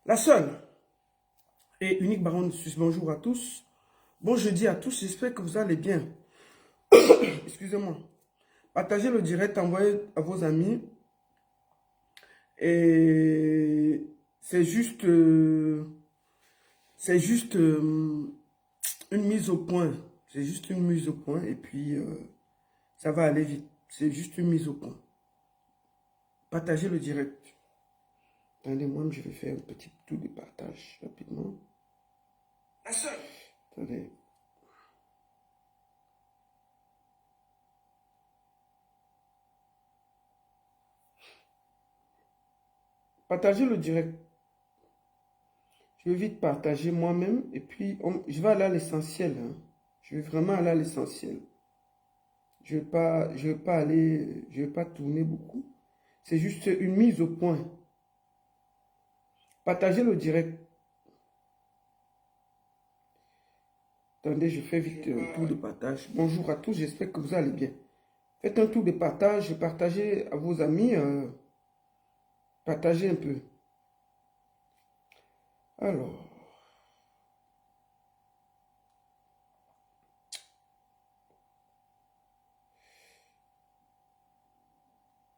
La seule et unique baronne de Suisse, bonjour à tous. Bon jeudi à tous, j'espère que vous allez bien. Excusez-moi. Partagez le direct, envoyez à vos amis. Et c'est juste une mise au point. C'est juste une mise au point et puis ça va aller vite. C'est juste une mise au point. Partagez le direct. Attendez, moi je vais faire un petit tour de partage rapidement. La seule. Attendez. Partagez le direct. Je vais vite partager moi-même et puis je vais aller à l'essentiel. Hein. Je vais vraiment aller à l'essentiel. Je vais pas tourner beaucoup. C'est juste une mise au point. Partagez le direct. Attendez, je fais vite un tour de partage. Bonjour à tous, j'espère que vous allez bien. Faites un tour de partage, partagez à vos amis, partagez un peu. Alors,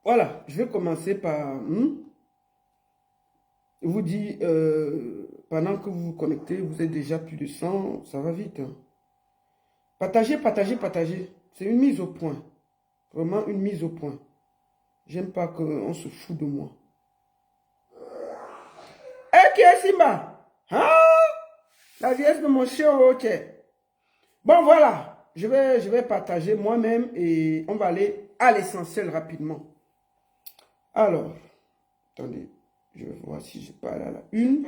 voilà, je vais commencer par vous dire, pendant que vous vous connectez, vous êtes déjà plus de 100, ça va vite. Hein. Partagez, partagez, partagez. C'est une mise au point. Vraiment une mise au point. J'aime pas qu'on se fout de moi. Eh, qui est Simba? Hein? La vieille de mon chien, ok. Bon, voilà. Je vais partager moi-même et on va aller à l'essentiel rapidement. Alors, attendez. Je vais voir si je parle à la une.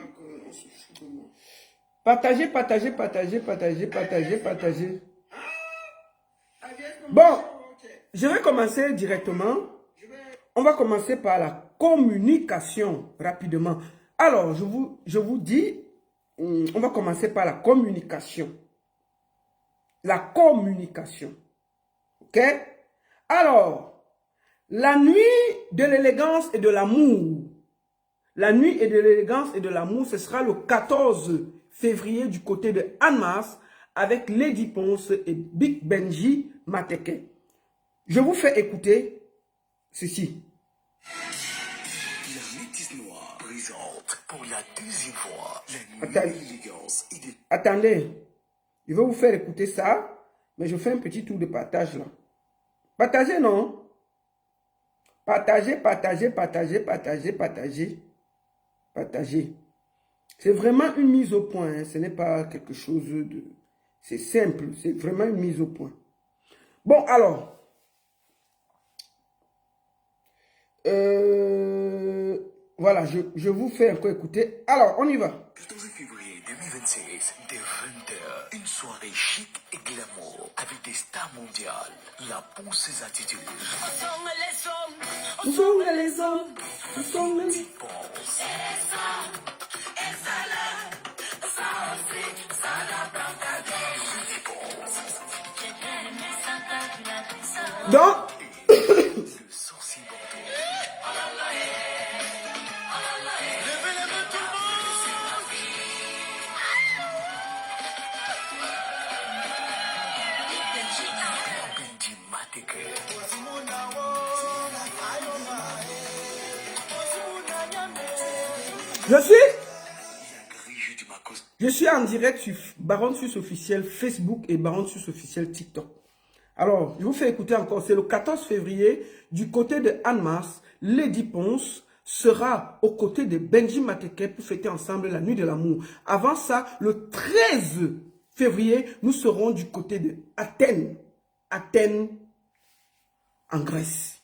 Partagez, partagez, partagez, partagez, partagez, partagez. Bon, je vais commencer directement. On va commencer par la communication rapidement. Alors, je vous dis, on va commencer par la communication. La communication. OK? Alors, la nuit de l'élégance et de l'amour. La nuit et de l'élégance et de l'amour, ce sera le 14 février du côté de Anmas avec Lady Ponce et Big Benji Mateke. Je vous fais écouter ceci. La métisse noire présente pour la deuxième fois la nuit de l'élégance et de... Attendez, je vais vous faire écouter ça, mais je fais un petit tour de partage là. Partagez, non? Partagez, partagez, partagez, partagez, partagez, partagez. C'est vraiment une mise au point, hein. Ce n'est pas quelque chose de... C'est simple, c'est vraiment une mise au point. Bon, alors... voilà, je vous fais encore écouter. Alors, on y va. 14 février 2026, dès 20h, une soirée chic et glamour avec des stars mondiales. La Ponce's attitude. Où sont les hommes? Où sont les... Ponce. Donc, Le sorcier Bordeaux. Benji Mateke. je suis en direct sur Baron Suisse officiel Facebook et Baron Suisse officiel TikTok. Alors, je vous fais écouter encore. C'est le 14 février, du côté de Anmas, Lady Ponce sera aux côtés de Benji Mateke pour fêter ensemble la nuit de l'amour. Avant ça, le 13 février, nous serons du côté de Athènes. Athènes, en Grèce.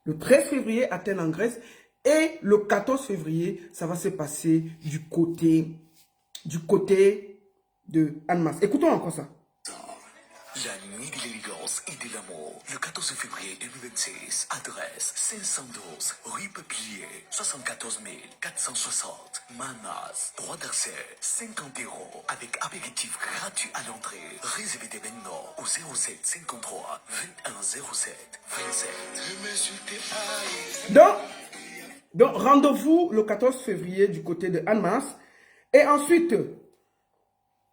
Le 13 février, Athènes en Grèce. Et le 14 février, ça va se passer du côté de Annemasse. Écoutons encore ça. La nuit de l'élégance et de l'amour, le 14 février 2026, adresse 512, rue Peuplier, 74 460, Manas, droit d'accès, 50 €, avec apéritif gratuit à l'entrée. Réservez dès maintenant au 07 53 21 07 27. Donc, Donc, rendez-vous le 14 février du côté de Annemasse. Et ensuite,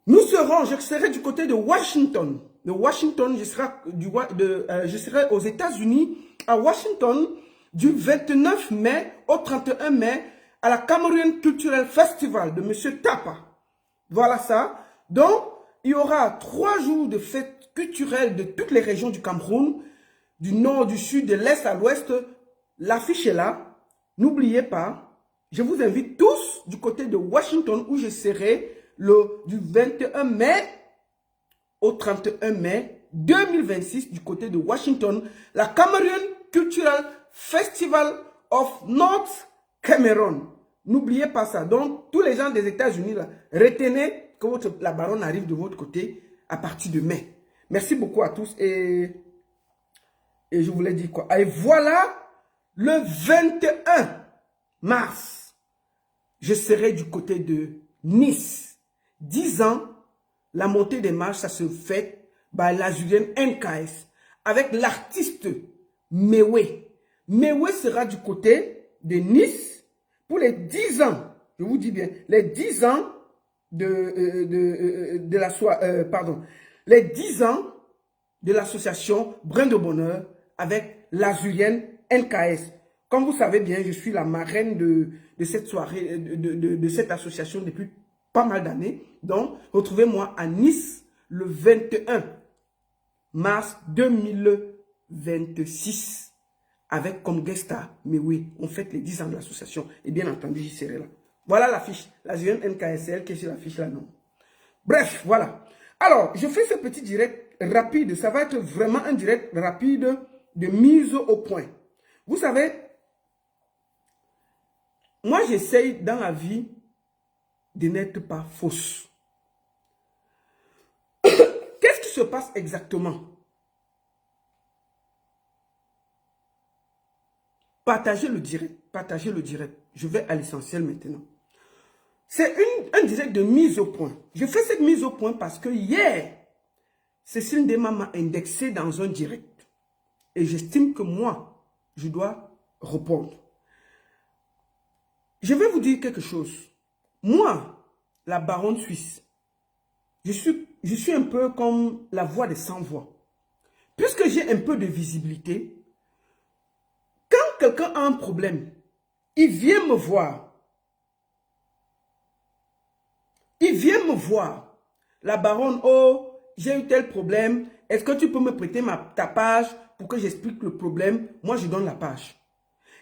je serai du côté de Washington. De Washington, je serai aux États-Unis, à Washington, du 29 mai au 31 mai, à la Cameroon Cultural Festival de M. Tapa. Voilà ça. Donc, il y aura 3 jours de fêtes culturelles de toutes les régions du Cameroun, du nord, du sud, de l'est à l'ouest. L'affiche est là. N'oubliez pas, je vous invite tous du côté de Washington où je serai du 21 mai au 31 mai 2026 du côté de Washington, la Cameroon Cultural Festival of North Cameroon. N'oubliez pas ça. Donc, tous les gens des États-Unis, retenez que la baronne arrive de votre côté à partir de mai. Merci beaucoup à tous et je voulais dire quoi. Et voilà, le 21 mars, je serai du côté de Nice. 10 ans, la montée des marches, ça se fait par l'Azurienne NKS avec l'artiste Mewe. Mewe sera du côté de Nice pour les 10 ans, je vous dis bien, les 10 ans les 10 ans de l'association Brin de Bonheur avec l'Azurienne NKS. Comme vous savez bien, je suis la marraine de cette soirée, de cette association depuis pas mal d'années. Donc, retrouvez-moi à Nice le 21 mars 2026 avec comme guest star, mais oui, on fête les 10 ans de l'association et bien entendu, j'y serai là. Voilà l'affiche, l'Azurienne NKSL qui est sur l'affiche là, non. Bref, voilà. Alors, je fais ce petit direct rapide, ça va être vraiment un direct rapide de mise au point. Vous savez, moi j'essaye dans la vie de n'être pas fausse. Qu'est-ce qui se passe exactement? Partagez le direct, partagez le direct. Je vais à l'essentiel maintenant. C'est un direct de mise au point. Je fais cette mise au point parce que hier, Cécile Ndema m'a indexé dans un direct. Et j'estime que moi, je dois répondre. Je vais vous dire quelque chose. Moi, la baronne suisse, je suis un peu comme la voix des sans-voix. Puisque j'ai un peu de visibilité, quand quelqu'un a un problème, il vient me voir. Il vient me voir. La baronne, oh, j'ai eu tel problème. Est-ce que tu peux me prêter ta page pour que j'explique le problème? Moi, je donne la page.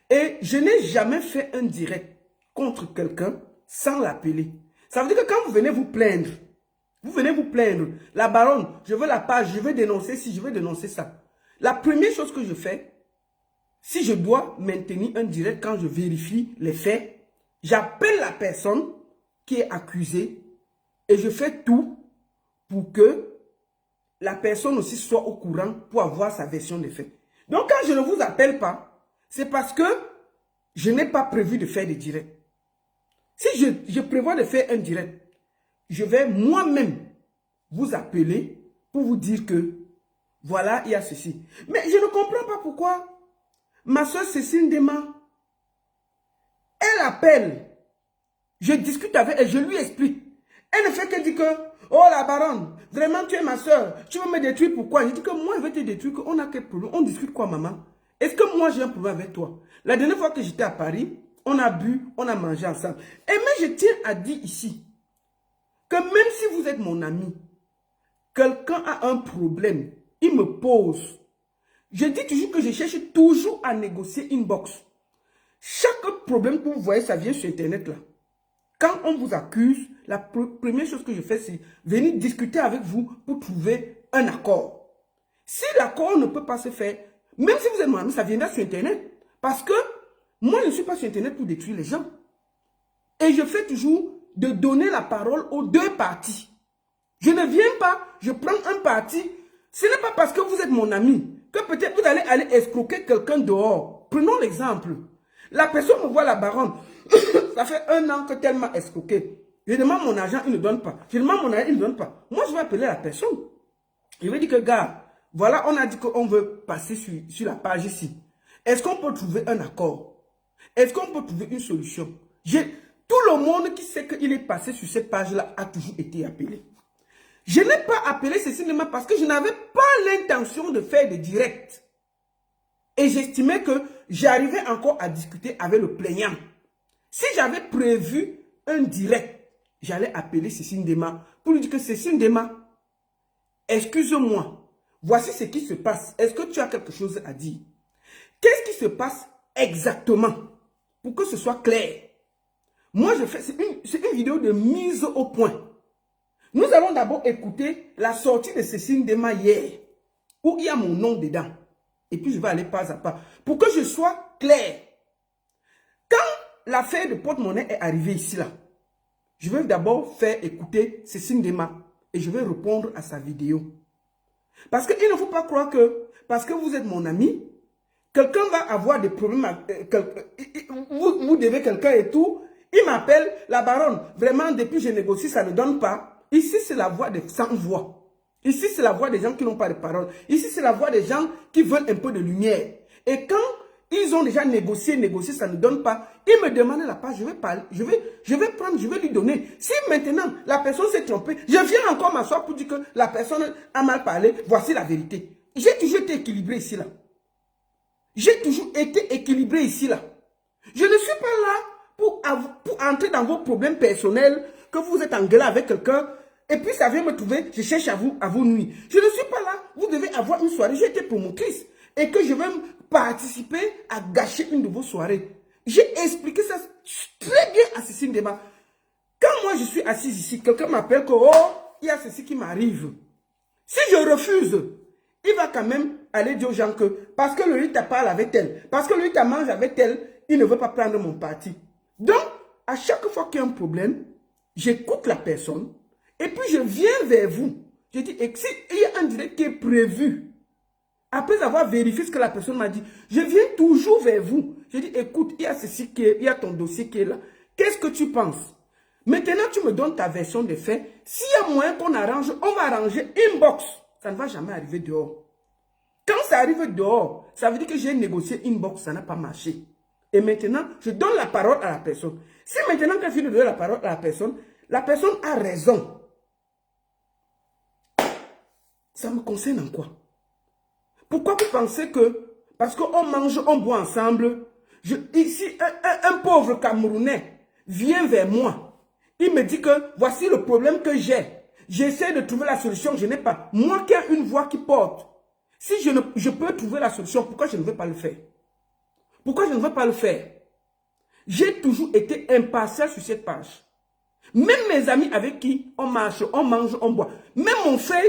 Et je n'ai jamais fait un direct contre quelqu'un sans l'appeler. Ça veut dire que quand vous venez vous plaindre, la baronne, je veux la page, je veux dénoncer ci, je veux dénoncer ça. La première chose que je fais, si je dois maintenir un direct quand je vérifie les faits, j'appelle la personne qui est accusée et je fais tout pour que la personne aussi soit au courant pour avoir sa version des faits. Donc quand je ne vous appelle pas, c'est parce que je n'ai pas prévu de faire des directs. Si je prévois de faire un direct, je vais moi-même vous appeler pour vous dire que voilà, il y a ceci. Mais je ne comprends pas pourquoi ma soeur Cécile Ndema, elle appelle, je discute avec elle, je lui explique. Elle ne fait que dire que, oh la baronne, vraiment tu es ma soeur, tu veux me détruire pourquoi? Je dis que moi je vais te détruire, on a quel problème? On discute quoi maman? Est-ce que moi j'ai un problème avec toi? La dernière fois que j'étais à Paris, on a bu, on a mangé ensemble. Et mais je tiens à dire ici, que même si vous êtes mon ami, quelqu'un a un problème, il me pose. Je dis toujours que je cherche toujours à négocier inbox. Chaque problème que vous voyez, ça vient sur Internet là. Quand on vous accuse, la première chose que je fais, c'est venir discuter avec vous pour trouver un accord. Si l'accord ne peut pas se faire, même si vous êtes mon ami, ça viendra sur Internet. Parce que moi, je ne suis pas sur Internet pour détruire les gens. Et je fais toujours de donner la parole aux deux parties. Je ne viens pas, je prends un parti. Ce n'est pas parce que vous êtes mon ami que peut-être vous allez aller escroquer quelqu'un dehors. Prenons l'exemple. La personne me voit la baronne. Ça fait 1 an que tel m'a escroqué. Je demande mon argent, il ne donne pas. Je demande mon argent, il ne donne pas. Moi, je vais appeler la personne. Je vais dire que, gars, voilà, on a dit qu'on veut passer sur la page ici. Est-ce qu'on peut trouver un accord? Est-ce qu'on peut trouver une solution? Tout le monde qui sait qu'il est passé sur cette page-là a toujours été appelé. Je n'ai pas appelé Cécile Ndema parce que je n'avais pas l'intention de faire des directs. Et j'estimais que j'arrivais encore à discuter avec le plaignant. Si j'avais prévu un direct, j'allais appeler Cécile Ndema pour lui dire que Cécile Ndema, excuse-moi, voici ce qui se passe. Est-ce que tu as quelque chose à dire? Qu'est-ce qui se passe exactement? Pour que ce soit clair. Moi, c'est une vidéo de mise au point. Nous allons d'abord écouter la sortie de Cécile Ndema hier, où il y a mon nom dedans. Et puis, je vais aller pas à pas. Pour que je sois clair. Quand l'affaire de porte-monnaie est arrivée ici, là, je vais d'abord faire écouter Cécile Ndema et je vais répondre à sa vidéo. Parce qu'il ne faut pas croire que, parce que vous êtes mon ami, quelqu'un va avoir des problèmes, vous devez quelqu'un et tout. Il m'appelle, la baronne, vraiment, depuis que je négocie, ça ne donne pas. Ici, c'est la voix des sans-voix. Ici, c'est la voix des gens qui n'ont pas de parole. Ici, c'est la voix des gens qui veulent un peu de lumière. Et quand ils ont déjà négocié, ça ne donne pas, ils me demandent la page, je vais parler, je vais prendre, je vais lui donner. Si maintenant, la personne s'est trompée, je viens encore m'asseoir pour dire que la personne a mal parlé, voici la vérité. J'ai toujours été équilibré ici, là. J'ai toujours été équilibré ici, là. Je ne suis pas là pour entrer dans vos problèmes personnels, que vous êtes en gueule avec quelqu'un, et puis ça vient me trouver, je cherche à vous nuire. Je ne suis pas là, vous devez avoir une soirée, j'ai été promotrice, et que je vais participer à gâcher une de vos soirées. J'ai expliqué ça très bien à Cécile Ndema. Quand moi je suis assise ici, quelqu'un m'appelle que, oh, il y a ceci qui m'arrive. Si je refuse, il va quand même aller dire aux gens que, parce que lui t'a parlé avec elle, parce que lui t'a mangé avec elle, il ne veut pas prendre mon parti. Donc, à chaque fois qu'il y a un problème, j'écoute la personne, et puis je viens vers vous. Je dis, et si il y a un direct qui est prévu, après avoir vérifié ce que la personne m'a dit, je viens toujours vers vous. Je dis, écoute, il y a ceci il y a ton dossier qui est là. Qu'est-ce que tu penses? Maintenant, tu me donnes ta version des faits. S'il y a moyen qu'on arrange, on va arranger inbox. Ça ne va jamais arriver dehors. Quand ça arrive dehors, ça veut dire que j'ai négocié inbox, ça n'a pas marché. Et maintenant, je donne la parole à la personne. Si maintenant, quand je finis de donner la parole à la personne a raison. Ça me concerne en quoi? Pourquoi vous pensez que, parce qu'on mange, on boit ensemble, ici, un pauvre Camerounais vient vers moi. Il me dit que voici le problème que j'ai. J'essaie de trouver la solution, je n'ai pas. Moi qui ai une voix qui porte, si je peux trouver la solution, pourquoi je ne veux pas le faire? Pourquoi je ne veux pas le faire? J'ai toujours été impartial sur cette page. Même mes amis avec qui on marche, on mange, on boit. Même mon frère,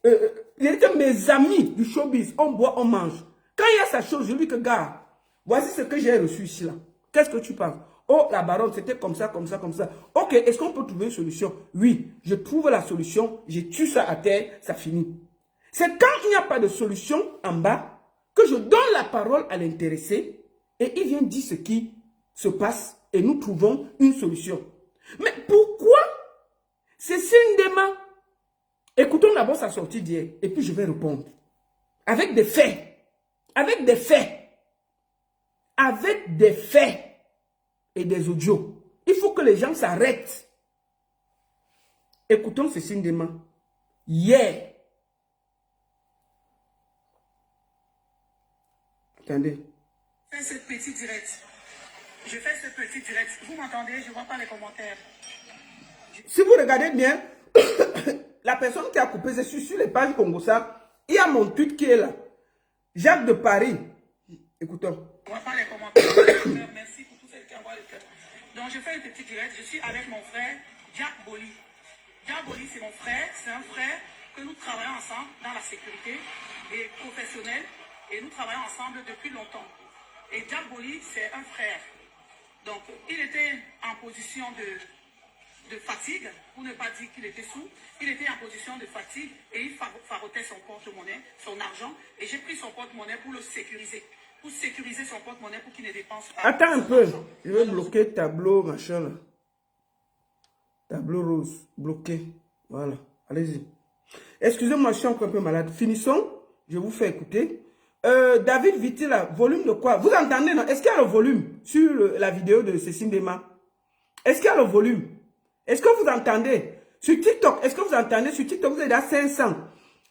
il dit que mes amis du showbiz, on boit, on mange. Quand il y a sa chose, je lui dis que, gars, voici ce que j'ai reçu ici là. Qu'est-ce que tu penses? Oh, la baronne, c'était comme ça, comme ça, comme ça. Ok, est-ce qu'on peut trouver une solution? Oui, je trouve la solution, je tue ça à terre, ça finit. C'est quand il n'y a pas de solution en bas que je donne la parole à l'intéressé et il vient dire ce qui se passe et nous trouvons une solution. Mais pourquoi Cécile Ndema? Écoutons d'abord sa sortie d'hier et puis je vais répondre. Avec des faits. Avec des faits. Avec des faits et des audios. Il faut que les gens s'arrêtent. Écoutons Cécile Ndema. Hier. Attendez. Je fais ce petit direct. Je fais ce petit direct. Vous m'entendez? Je ne vois pas les commentaires. Si vous regardez bien, la personne qui a coupé, c'est sur les pages Congo ça. Il y a mon tweet qui est là. Jacques de Paris. Écoutons. Je ne vois pas les commentaires. Merci pour tous ceux qui envoient le cœur. Donc je fais un petit direct. Je suis avec mon frère Jack Boli. Jack Boli, c'est mon frère. C'est un frère que nous travaillons ensemble dans la sécurité et professionnelle. Et nous travaillons ensemble depuis longtemps. Et Jack Boli, c'est un frère. Donc, il était en position de fatigue, pour ne pas dire qu'il était sous. Il était en position de fatigue et il farotait son porte-monnaie, son argent. Et j'ai pris son porte-monnaie pour le sécuriser. Pour sécuriser son porte-monnaie pour qu'il ne dépense pas. Attends un peu. Je vais bloquer tableau, machin là. Tableau rose. Bloqué. Voilà. Allez-y. Excusez-moi, je suis encore un peu malade. Finissons. Je vous fais écouter. David Vitila, volume de quoi? Vous entendez, non? Est-ce qu'il y a le volume sur la vidéo de Cécile Dema? Est-ce qu'il y a le volume? Est-ce que vous entendez? Sur TikTok, est-ce que vous entendez? Sur TikTok, vous êtes à 500.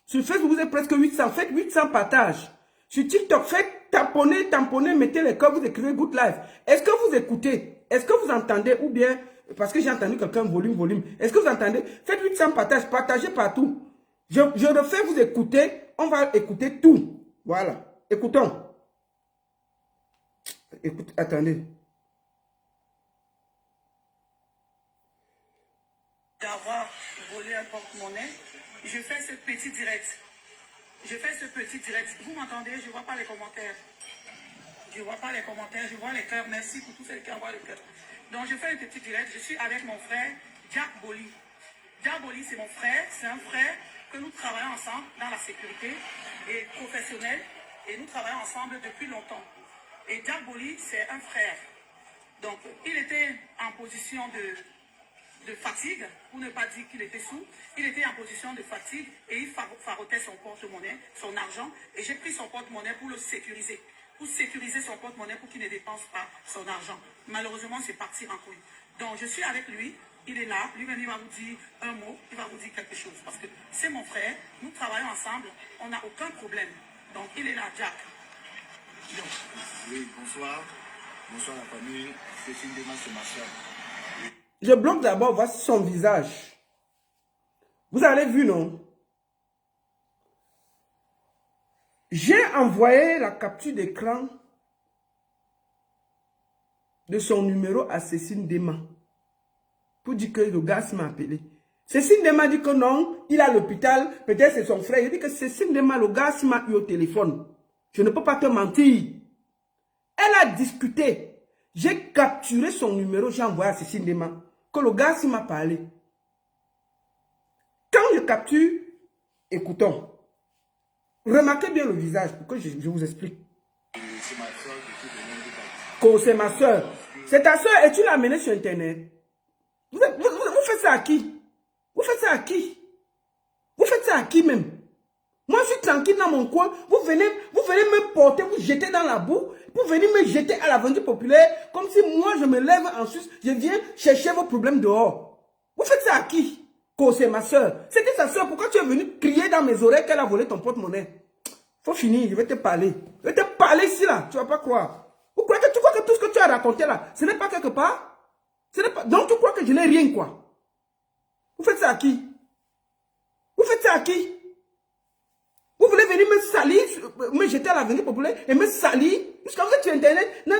Sur Facebook, vous êtes presque 800. Faites 800 partages. Sur TikTok, faites tamponner, mettez les cœurs, vous écrivez Good Life. Est-ce que vous écoutez? Est-ce que vous entendez? Ou bien, parce que j'ai entendu quelqu'un, volume. Est-ce que vous entendez? Faites 800 partages, partagez partout. Je refais vous écouter. On va écouter tout. Voilà. Écoutons. Écoute, attendez. D'avoir volé un porte-monnaie, je fais ce petit direct. Vous m'entendez? Je ne vois pas les commentaires. Je vois les cœurs. Merci pour tous ceux qui envoient les cœurs. Donc, je fais un petit direct. Je suis avec mon frère, Jack Boli. Jack Boli, c'est mon frère. C'est un frère que nous travaillons ensemble dans la sécurité et professionnelle. Et nous travaillons ensemble depuis longtemps. Et Jack Boli, c'est un frère. Donc, il était en position de fatigue, pour ne pas dire qu'il était sous. Il était en position de fatigue et il farotait son porte-monnaie, son argent. Et j'ai pris son porte-monnaie pour le sécuriser. Pour sécuriser son porte-monnaie pour qu'il ne dépense pas son argent. Malheureusement, c'est parti en couille. Donc, je suis avec lui. Il est là. Lui-même, il va vous dire un mot. Il va vous dire quelque chose. Parce que c'est mon frère. Nous travaillons ensemble. On n'a aucun problème. Donc, il est là, Jack. Oui, bonsoir. Bonsoir la famille. Cécile Dema, c'est ma soeur. Je bloque d'abord, voici son visage. Vous avez vu, non? J'ai envoyé la capture d'écran de son numéro à Cécile Dema pour dire que le gars m'a appelé. Cécile Dema dit que non, il est à l'hôpital, peut-être c'est son frère. Il dit que Cécile Dema, le gars m'a eu au téléphone. Je ne peux pas te mentir. Elle a discuté. J'ai capturé son numéro, j'ai envoyé à Cécile Dema. Que le gars m'a parlé. Quand je capture, écoutons. Remarquez bien le visage pour que je vous explique. C'est ma soeur depuis de longues années. C'est ma soeur. C'est ta soeur et tu l'as amenée sur Internet. Vous faites ça à qui? Vous faites ça à qui? Vous faites ça à qui même? Moi, je suis tranquille dans mon coin. Vous venez me porter, vous jeter dans la boue. Vous venez me jeter à l'avenue populaire. Comme si moi, je me lève en Suisse. Je viens chercher vos problèmes dehors. Vous faites ça à qui? C'est ma soeur. C'était sa soeur. Pourquoi tu es venu crier dans mes oreilles qu'elle a volé ton porte-monnaie? Faut finir. Je vais te parler. Je vais te parler ici, là. Tu vas pas croire. Tu crois que tout ce que tu as raconté, là, ce n'est pas quelque part? Donc, tu crois que je n'ai rien, quoi? Vous faites ça à qui? Vous faites ça à qui? Vous voulez venir me salir, me jeter à l'avenue populaire et me salir jusqu'à vous êtes sur Internet? Non.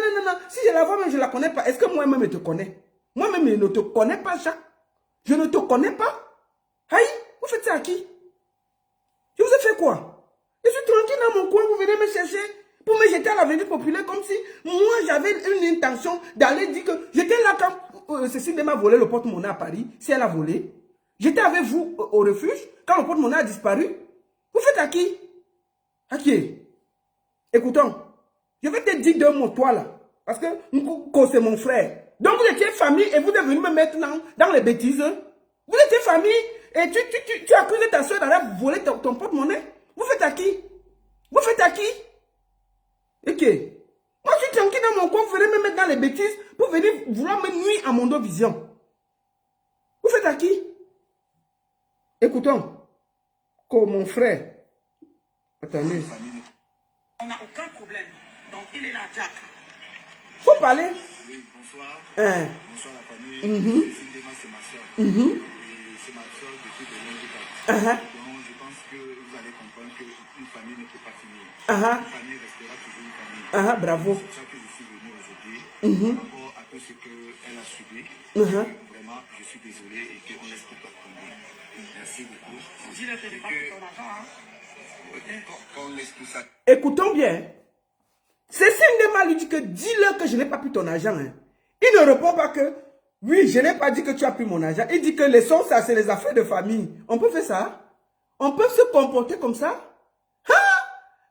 Si je la vois, mais je ne la connais pas. Est-ce que moi-même, je te connais? Moi-même, je ne te connais pas, Jacques. Je ne te connais pas. Aïe, vous faites ça à qui? Je vous ai fait quoi? Je suis tranquille dans mon coin, vous venez me chercher pour me jeter à l'avenue populaire comme si moi, j'avais une intention d'aller dire que j'étais là quand Cécile Dema a volé le porte-monnaie à Paris, si elle a volé. J'étais avec vous au refuge quand le porte-monnaie a disparu. Vous faites à qui? À qui? Écoutons. Je vais te dire deux mots, toi là. Parce que c'est mon frère. Donc vous étiez famille et vous êtes venu me mettre dans les bêtises. Vous étiez famille et tu accuses ta soeur d'aller voler ton porte-monnaie. Vous faites à qui? Vous faites à qui? Ok. Moi je suis tranquille dans mon coin, vous venez me mettre dans les bêtises pour venir vouloir me nuire à mon dos vision. Vous faites à qui? Écoutons. Comme mon frère. Attendez. On n'a aucun problème. Donc, il est là, Jack. Faut parler. Oui, bonsoir. Bonsoir la famille. Cécile Dema, c'est ma soeur. Et c'est ma soeur depuis de longues années. Donc, je pense que vous allez comprendre qu'une famille ne peut pas finir. Une famille restera toujours une famille. Bravo. C'est pour ça que je suis venu aujourd'hui. Par rapport à tout ce qu'elle a subi. Vraiment, je suis désolé et qu'on laisse tout tomber. Merci beaucoup. Dis-le que je pas ton argent, hein. Qu'on laisse tout ça. Écoutons bien. Cécile Dema lui dit que dis-leur que je n'ai pas pris ton argent. Hein. Il ne répond pas que oui, je n'ai pas dit que tu as pris mon argent. Il dit que laissons ça, c'est les affaires de famille. On peut faire ça? On peut se comporter comme ça?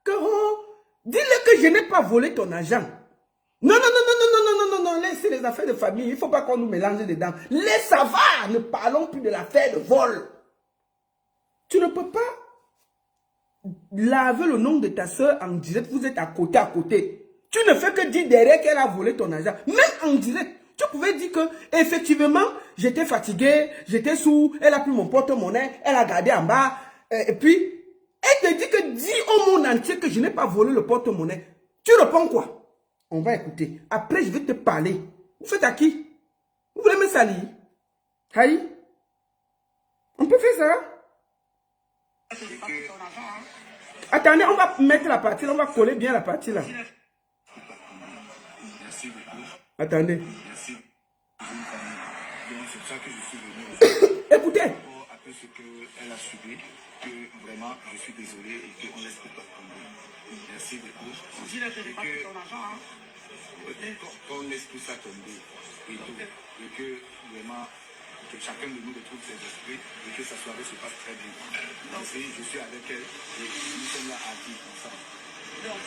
Dis-leur que je n'ai pas volé ton argent. Non, laissez les affaires de famille. Il ne faut pas qu'on nous mélange dedans. Laisse ça va. Ne parlons plus de l'affaire de vol. Tu ne peux pas laver le nom de ta soeur en direct, vous êtes à côté. Tu ne fais que dire derrière qu'elle a volé ton argent. Même en direct, tu pouvais dire que, effectivement, j'étais fatigué, j'étais sous, elle a pris mon porte-monnaie, elle a gardé en bas, et puis, elle te dit que dis au monde entier que je n'ai pas volé le porte-monnaie. Tu réponds quoi? On va écouter. Après, je vais te parler. Vous faites à qui? Vous voulez me salir? Aïe? On peut faire ça? Attendez, on va mettre la partie là, on va coller bien la partie là. Merci beaucoup. Attendez. Merci. Donc c'est ça que je suis venu. Écoutez. Après ce qu'elle a subi, que vraiment je suis désolé et qu'on laisse tout tomber. Merci beaucoup. Qu'on laisse tout ça tomber et que vraiment que chacun de nous retrouve ses esprits et que sa soirée se passe très bien. Donc je suis avec elle et nous sommes là à vivre ensemble. Donc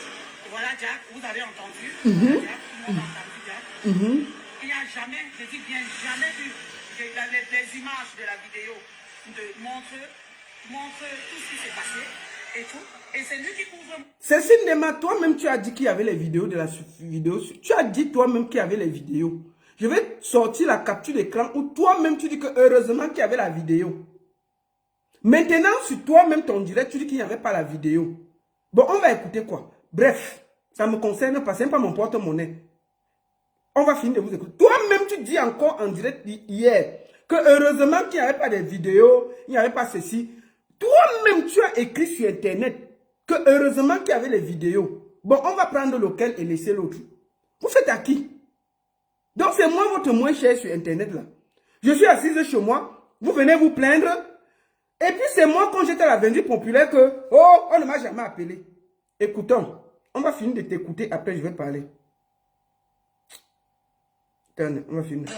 voilà Jack, vous avez entendu. Jack, tout le monde a entendu Jack. Il n'y a jamais, je dis bien jamais vu les images de la vidéo montre tout ce qui s'est passé et tout. Et c'est lui qui couvre. Cécile Nema, toi-même tu as dit qu'il y avait les vidéos de la vidéo. Tu as dit toi-même qu'il y avait les vidéos. Je vais sortir la capture d'écran où toi-même tu dis que heureusement qu'il y avait la vidéo. Maintenant, sur toi-même ton direct, tu dis qu'il n'y avait pas la vidéo. Bon, on va écouter quoi? Bref, ça me concerne pas, c'est pas mon porte-monnaie. On va finir de vous écouter. Toi-même, tu dis encore en direct hier que heureusement qu'il n'y avait pas de vidéos, il n'y avait pas ceci. Toi-même, tu as écrit sur Internet que heureusement qu'il y avait les vidéos. Bon, on va prendre lequel et laisser l'autre. Vous faites à qui? Donc, c'est moi votre moins cher sur Internet là. Je suis assise chez moi, vous venez vous plaindre. Et puis, c'est moi quand j'étais à la Vendue populaire que, oh, on ne m'a jamais appelé. Écoutons, on va finir de t'écouter, après je vais parler. Attendez, on va finir. Donc,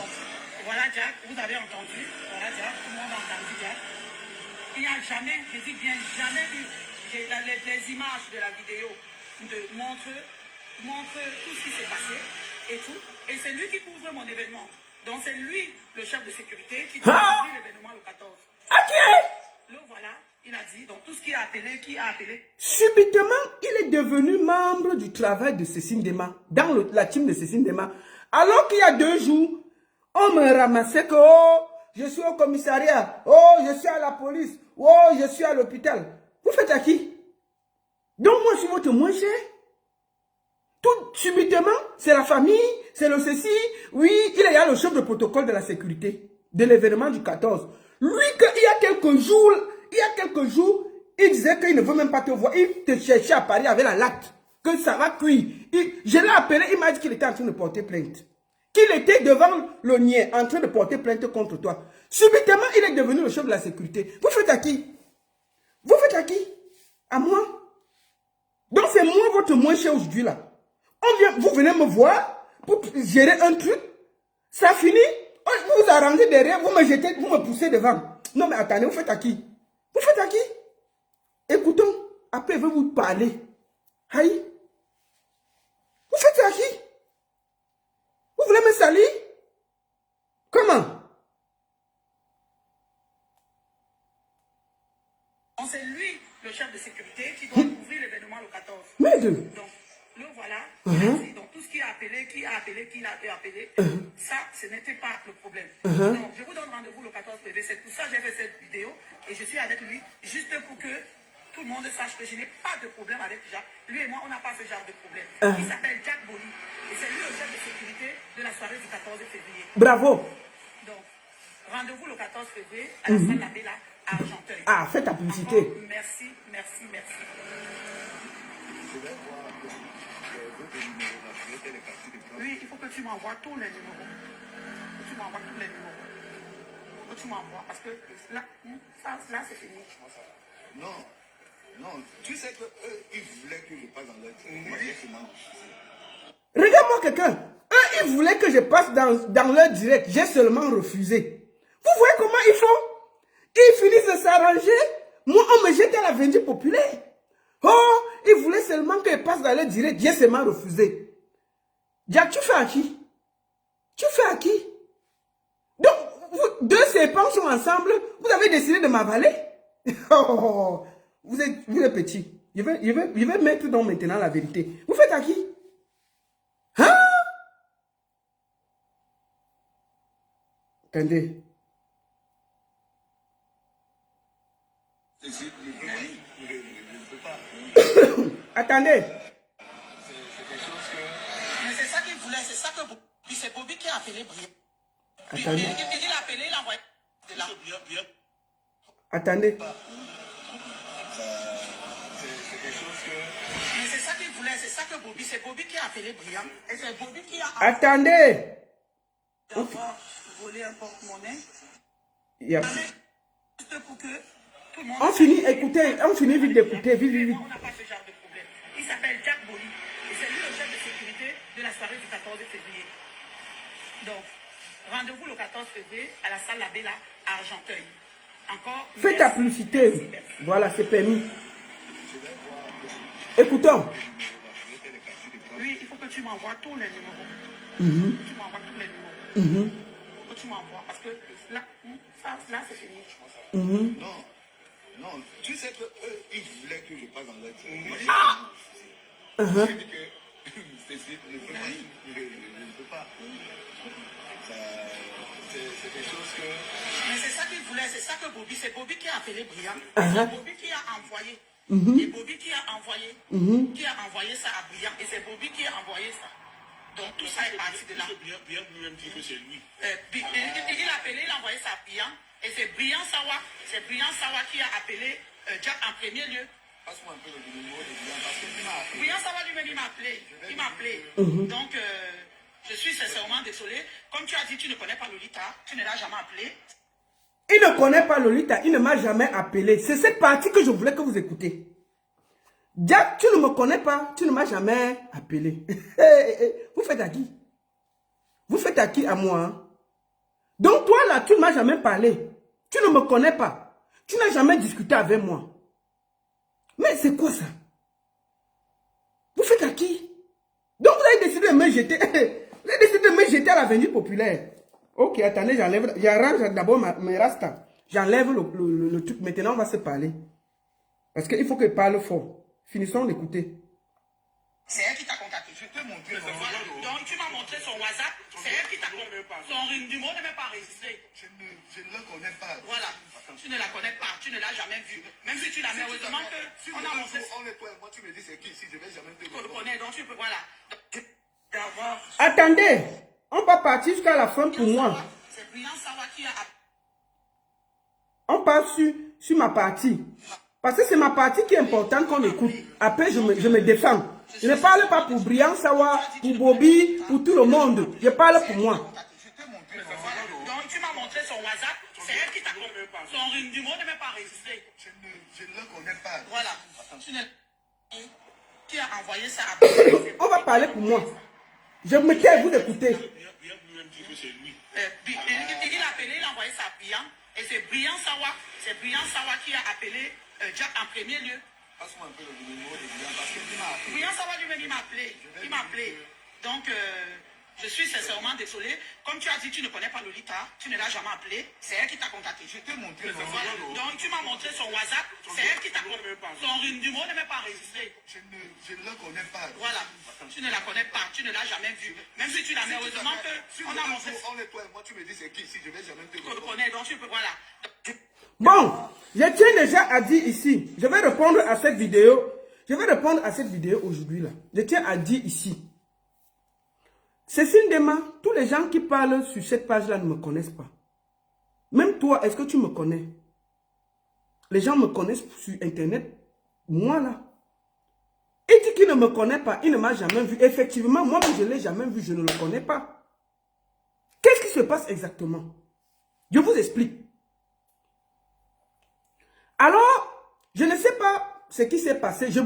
voilà Jack, vous avez entendu. Voilà Jack, tout le monde a entendu Jack. Il n'y a jamais, je dis bien jamais vu les images de la vidéo montre tout ce qui s'est passé et tout. Et c'est lui qui couvre mon événement. Donc c'est lui, le chef de sécurité, qui couvre l'événement le 14. Le voilà, il a dit, donc tout ce qui a appelé. Subitement, il est devenu membre du travail de Cécile Dema, dans la team de Cécile Dema. Alors qu'il y a 2 jours, on me ramassait que, oh, je suis au commissariat, oh, je suis à la police, oh, je suis à l'hôpital. Vous faites à qui? Donc moi, je suis votre moins cher. Tout subitement, c'est la famille, c'est le ceci. Oui, il y a le chef de protocole de la sécurité de l'événement du 14. Lui, il y a quelques jours, il disait qu'il ne veut même pas te voir. Il te cherchait à Paris avec la latte, que ça va cuire. Je l'ai appelé, il m'a dit qu'il était en train de porter plainte. Qu'il était devant le niais en train de porter plainte contre toi. Subitement, il est devenu le chef de la sécurité. Vous faites à qui? Vous faites à qui? À moi. Donc c'est moi votre moins cher aujourd'hui là. Vous venez me voir pour gérer un truc. Ça finit. Vous vous arrangez derrière, vous me jetez, vous me poussez devant. Non mais attendez, vous faites à qui? Vous faites à qui? Écoutons. Après, je vais vous parler. Aïe. Vous faites à qui? Vous voulez me salir? Comment? C'est lui, le chef de sécurité, qui doit couvrir l'événement le 14. Mais donc, le voilà. Donc, tout ce qui a appelé, ça, ce n'était pas le problème. Donc, je vous donne rendez-vous le 14 février. C'est pour ça que j'ai fait cette vidéo. Et je suis avec lui, juste pour que tout le monde sache que je n'ai pas de problème avec Jack. Lui et moi, on n'a pas ce genre de problème. Il s'appelle Jack Boli. Et c'est lui le chef de sécurité de la soirée du 14 février. Bravo. Donc, rendez-vous le 14 février à la salle Labella à Argenteuil. Ah, faites ta publicité. Encore, merci. Oui, il faut que tu m'envoies tous les numéros. Tu m'envoies parce que là, c'est fini. Non, tu sais que eux, ils voulaient que je passe dans leur truc. Moi, j'ai seulement refusé. Regarde-moi quelqu'un. Eux, ils voulaient que je passe dans leur direct. J'ai seulement refusé. Vous voyez comment ils font? Ils finissent de s'arranger. Moi, on me jette à la Vendue populaire. Oh, ils voulaient seulement que je passe dans leur direct. J'ai seulement refusé. Jack, tu fais à qui? Tu fais à qui? Donc, vous, 2 serpents sont ensemble. Vous avez décidé de m'avaler? Oh, vous êtes petit. Je vais mettre donc maintenant la vérité. Vous faites à qui? Hein? Attendez. Attendez. Mais c'est ça qu'il voulait, c'est ça que c'est Bobby qui a appelé Brian. Attendez. Il a appelé, il a envoyé de là. Attendez. Mais c'est ça qu'il voulait, c'est ça que Bobby, c'est Bobby qui a appelé Brian. Et c'est Bobby qui a Attendez. d'avoir volé un porte-monnaie. Il y a... Juste pour que tout le monde... On finit, écoutez, on finit vite d'écouter, vite, vite, vite. On n'a pas ce genre de problème. Il s'appelle Jack Boli. Et c'est lui le chef de sécurité de la soirée du 14 février. Donc, rendez-vous le 14 février à la salle Labella à Argenteuil. Encore. Faites ta publicité. Voilà, c'est permis. Écoutons. Oui, il faut que tu m'envoies tous les numéros. Tu m'envoies tous les numéros. Il faut que tu m'envoies. Parce que là, c'est fini. Non, non, tu sais que eux, ils voulaient que je passe dans leur team. Moi, j'ai dit que Stéphie ne peut pas. Je ne peux pas. C'est des choses que... Mais c'est ça qu'il voulait, c'est ça que Bobby, c'est Bobby qui a appelé Brian. C'est Bobby qui a envoyé. Et Bobby qui a envoyé, ça à Brian. Et c'est Bobby qui a envoyé ça. Donc tout ça est parti de là. Bien lui-même dit que c'est lui. Il a appelé, il a envoyé ça à Brian. Et c'est Brian Sawa qui a appelé Jack en premier lieu. Passe-moi un peu le numéro de Brian parce qu'il m'a appelé. Brian Sawa lui-même, il m'a appelé. Donc, je suis sincèrement désolé. Comme tu as dit, tu ne connais pas Lolita, tu ne l'as jamais appelé. Il ne connaît pas Lolita, il ne m'a jamais appelé. C'est cette partie que je voulais que vous écoutez. Jack, tu ne me connais pas, tu ne m'as jamais appelé. Vous faites à qui? Vous faites à qui? À moi, hein? Donc toi là, tu ne m'as jamais parlé. Tu ne me connais pas. Tu n'as jamais discuté avec moi. Mais c'est quoi ça? Vous faites à qui? Donc vous avez décidé de me jeter. Vous avez décidé de me jeter à l'avenue populaire. Ok, attendez, j'arrange d'abord mes rastas. J'enlève le truc. Maintenant, on va se parler. Parce qu'il faut que je parle fort. Finissons d'écouter. C'est elle qui t'a contacté. Je t'ai montré mon Voilà. Donc tu m'as montré son WhatsApp. C'est elle qui t'a contacté. Son numéro n'est même pas enregistré. Je ne la connais pas. Voilà. Tu ne la connais pas. Tu ne l'as jamais vue. Même si tu l'as mis, heureusement que on a montré. On est toi et moi, tu me dis c'est qui si je vais jamais te Tu le connais, donc tu peux, voilà. D'avoir. Attendez, on va partir jusqu'à la fin pour moi. C'est Brian Sawa qui a. On part sur ma partie. Parce que c'est ma partie qui est importante qu'on écoute. Après, je me défends. Je ne parle pas pour Brian Sawa, pour Bobby, pour tout le monde. Je parle pour moi. Donc tu m'as montré son WhatsApp. C'est elle qui t'a contacté. Son numéro n'est même pas enregistré. Je ne la connais pas. Voilà. Qui a envoyé ça à. On va parler pour moi. Je me tais, vous écoutez. Bien lui-même dit que c'est lui. Il a appelé, il a envoyé ça à Brian. Et c'est Brian Sawa qui a appelé Jack en premier lieu. Passe-moi un peu le numéro de Brian parce qu'il m'a appelé. Brian Sawa lui-même, il m'a appelé. Donc, je suis sincèrement désolé. Comme tu as dit, tu ne connais pas Lolita, tu ne l'as jamais appelé. C'est elle qui t'a contacté. Je t'ai montré mon Voilà. Donc, tu m'as montré son WhatsApp. C'est elle qui t'a contacté. Son numéro n'est même pas enregistré. Je ne la connais pas. Voilà. Tu ne la connais pas. Tu ne l'as jamais vue. Même si tu l'as mis, heureusement que on a montré. On est toi et moi, tu me dis c'est qui si je vais jamais te Tu le connais, donc tu peux, voilà. Bon, je tiens déjà à dire ici. Je vais répondre à cette vidéo. Je vais répondre à cette vidéo aujourd'hui là. Je tiens à dire ici. Cécile Dema, tous les gens qui parlent sur cette page-là ne me connaissent pas. Même toi, est-ce que tu me connais? Les gens me connaissent sur Internet. Moi, là. Il dit qu'il ne me connaît pas. Il ne m'a jamais vu. Effectivement, moi, je ne l'ai jamais vu. Je ne le connais pas. Qu'est-ce qui se passe exactement? Je vous explique. Alors, je ne sais pas ce qui s'est passé. Je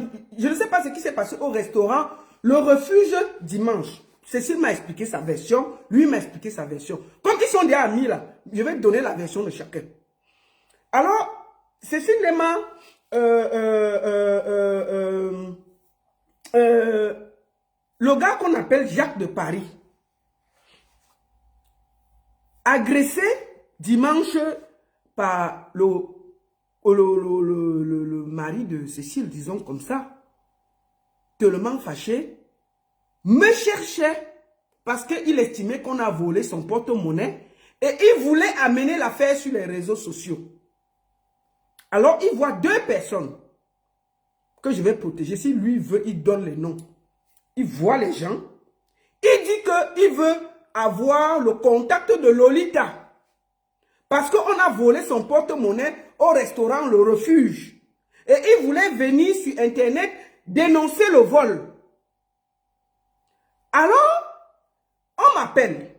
ne sais pas ce qui s'est passé au restaurant Le Refuge dimanche. Cécile m'a expliqué sa version, lui m'a expliqué sa version. Comme ils sont des amis là, je vais donner la version de chacun. Alors, Cécile Lema, le gars qu'on appelle Jacques de Paris, agressé dimanche par le le mari de Cécile, disons comme ça, tellement fâché, me cherchait parce qu'il estimait qu'on a volé son porte-monnaie et il voulait amener l'affaire sur les réseaux sociaux. Alors, il voit deux personnes que je vais protéger. Si lui veut, il donne les noms. Il voit les gens. Il dit qu'il veut avoir le contact de Lolita. Parce qu'on a volé son porte-monnaie au restaurant Le Refuge. Et il voulait venir sur Internet dénoncer le vol. Alors, on m'appelle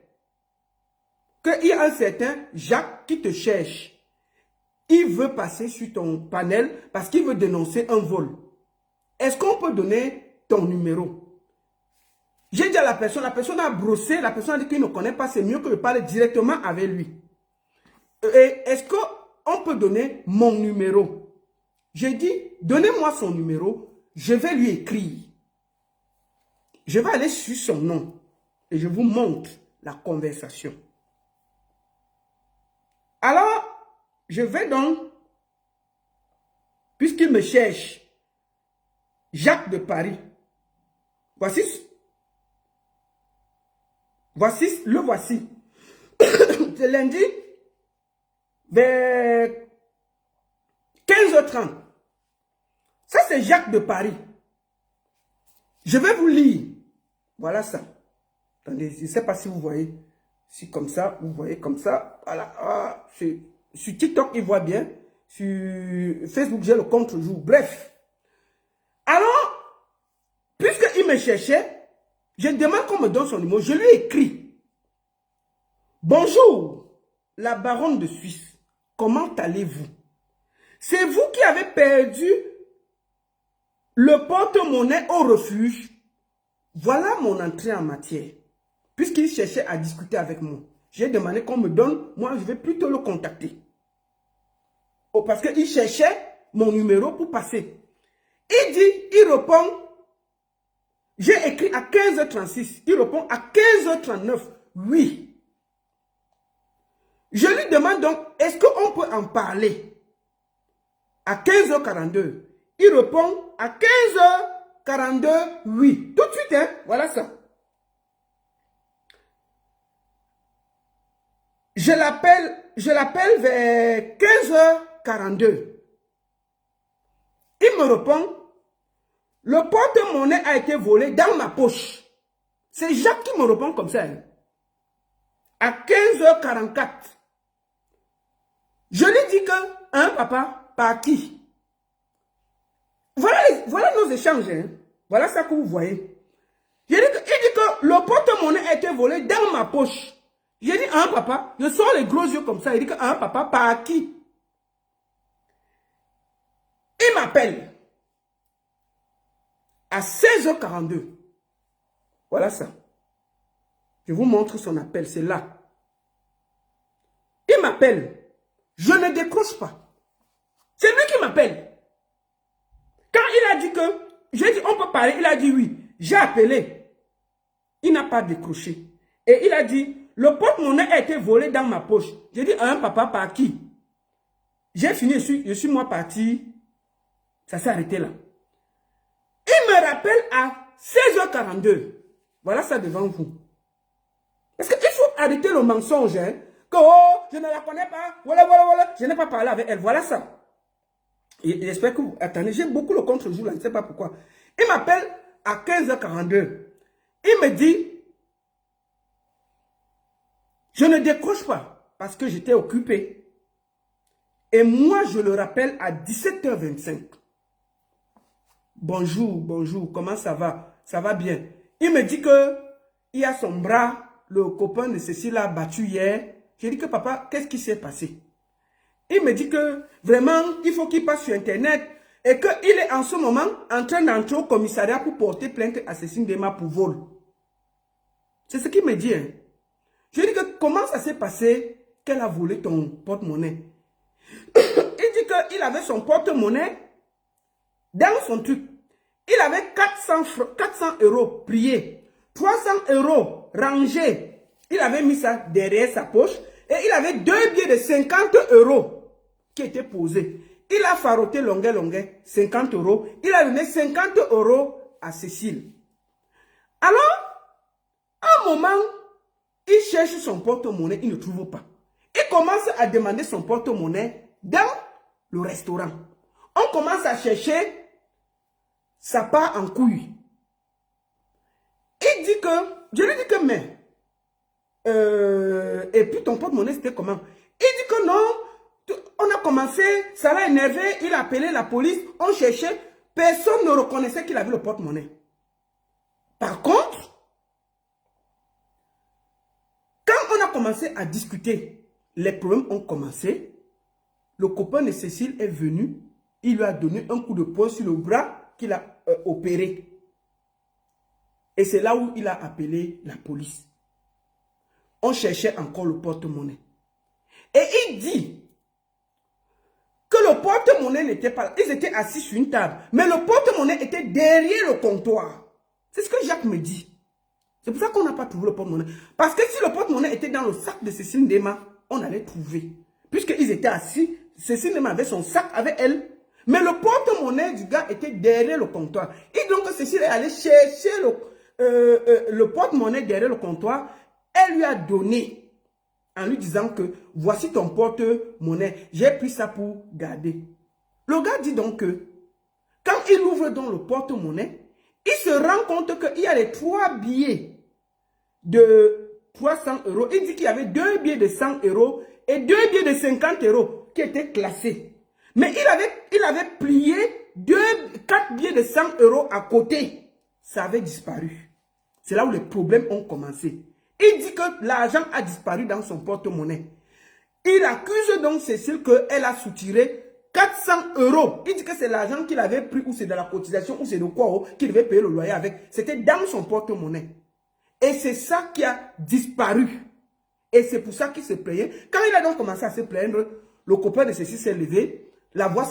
qu'il y a un certain Jacques qui te cherche. Il veut passer sur ton panel parce qu'il veut dénoncer un vol. Est-ce qu'on peut donner ton numéro? J'ai dit à la personne a brossé, la personne a dit qu'il ne connaît pas, c'est mieux que je parle directement avec lui. Et est-ce qu'on peut donner mon numéro? J'ai dit, donnez-moi son numéro, je vais lui écrire. Je vais aller sur son nom et je vous montre la conversation. Alors, je vais donc, puisqu'il me cherche, Jacques de Paris. Voici. C'est lundi, vers 15h30. Ça, c'est Jacques de Paris. Je vais vous lire. Voilà ça. Attendez, je ne sais pas si vous voyez. Si comme ça, vous voyez comme ça. Voilà. Ah, sur TikTok, il voit bien. Sur Facebook, j'ai le contre-jour. Bref. Alors, puisqu'il me cherchait, je demande qu'on me donne son numéro. Je lui écris. Bonjour, la baronne de Suisse. Comment allez-vous? C'est vous qui avez perdu le porte-monnaie au refuge. Voilà mon entrée en matière. Puisqu'il cherchait à discuter avec moi, j'ai demandé qu'on me donne, moi je vais plutôt le contacter. Oh, parce qu'il cherchait mon numéro pour passer. Il répond, j'ai écrit à 15h36, il répond à 15h39, oui. Je lui demande donc, est-ce qu'on peut en parler? À 15h42, il répond à 15h42, oui. Tout de suite, hein, voilà ça. Je l'appelle vers 15h42. Il me répond, le porte-monnaie a été volé dans ma poche. C'est Jacques qui me répond comme ça. Hein. À 15h44. Je lui dis que, hein papa, par qui? Voilà nos échanges. Hein. Voilà ça que vous voyez. Il dit que le porte-monnaie a été volé dans ma poche. J'ai dit, hein papa, je sors les gros yeux comme ça. Il dit que, hein papa, par qui? Il m'appelle à 16h42. Voilà ça. Je vous montre son appel, c'est là. Il m'appelle. Je ne décroche pas. C'est lui qui m'appelle. Quand il a dit que, j'ai dit, on peut parler, il a dit oui. J'ai appelé. Il n'a pas décroché. Et il a dit, le porte-monnaie a été volé dans ma poche. J'ai dit, hein, papa, par qui? J'ai fini, je suis moi parti. Ça s'est arrêté là. Il me rappelle à 16h42. Voilà ça devant vous. Parce qu'il faut arrêter le mensonge. Hein, que oh, je ne la connais pas. Voilà. Je n'ai pas parlé avec elle. Voilà ça. Et j'espère que vous... Attendez, j'ai beaucoup le contre-jour là. Je ne sais pas pourquoi. Il m'appelle à 15h42. Il me dit... Je ne décroche pas parce que j'étais occupé. Et moi, je le rappelle à 17h25. Bonjour, comment ça va? Ça va bien. Il me dit que il y a son bras, le copain de Cécile a battu hier. J'ai dit que papa, qu'est-ce qui s'est passé? Il me dit que vraiment, il faut qu'il passe sur Internet et qu'il est en ce moment en train d'entrer au commissariat pour porter plainte à Cécile Dema pour vol. C'est ce qu'il me dit. Hein. Je lui dis que comment ça s'est passé qu'elle a volé ton porte-monnaie? Il dit qu'il avait son porte-monnaie dans son truc. Il avait 400 € priés, 300 € rangés. Il avait mis ça derrière sa poche et il avait 2 billets de 50 € qui étaient posés. il a faroté longuet, 50 euros. Il a donné 50 euros à Cécile. Alors, à un moment, il cherche son porte-monnaie, il ne trouve pas. Il commence à demander son porte-monnaie dans le restaurant. On commence à chercher, ça part en couille. Il dit que, je lui dis que, mais, et puis ton porte-monnaie, c'était comment? Il dit que non, on a commencé, ça l'a énervé, il a appelé la police, on cherchait, personne ne reconnaissait qu'il avait le porte-monnaie. Par contre, quand on a commencé à discuter, les problèmes ont commencé, le copain de Cécile est venu, il lui a donné un coup de poing sur le bras qu'il a opéré. Et c'est là où il a appelé la police. On cherchait encore le porte-monnaie. Et il dit que le porte-monnaie n'était pas là. Ils étaient assis sur une table. Mais le porte-monnaie était derrière le comptoir. C'est ce que Jacques me dit. C'est pour ça qu'on n'a pas trouvé le porte-monnaie. Parce que si le porte-monnaie était dans le sac de Cécile Ndema, on allait trouver. Puisqu'ils étaient assis, Cécile Ndema avait son sac avec elle. Mais le porte-monnaie du gars était derrière le comptoir. Et donc Cécile est allée chercher le porte-monnaie derrière le comptoir. Elle lui a donné en lui disant que voici ton porte-monnaie. J'ai pris ça pour garder. Le gars dit donc que quand il ouvre donc le porte-monnaie, il se rend compte qu'il y a les 3 billets de 300 euros. Il dit qu'il y avait 2 billets de 100 euros et 2 billets de 50 euros qui étaient classés. Mais il avait plié 4 billets de 100 euros à côté. Ça avait disparu. C'est là où les problèmes ont commencé. Il dit que l'argent a disparu dans son porte-monnaie. Il accuse donc Cécile qu'elle a soutiré 400 euros. Il dit que c'est l'argent qu'il avait pris, ou c'est de la cotisation, ou c'est de quoi, qu'il devait payer le loyer avec. C'était dans son porte-monnaie. Et c'est ça qui a disparu. Et c'est pour ça qu'il se plaignait. Quand il a donc commencé à se plaindre, le copain de Cécile s'est levé, la voix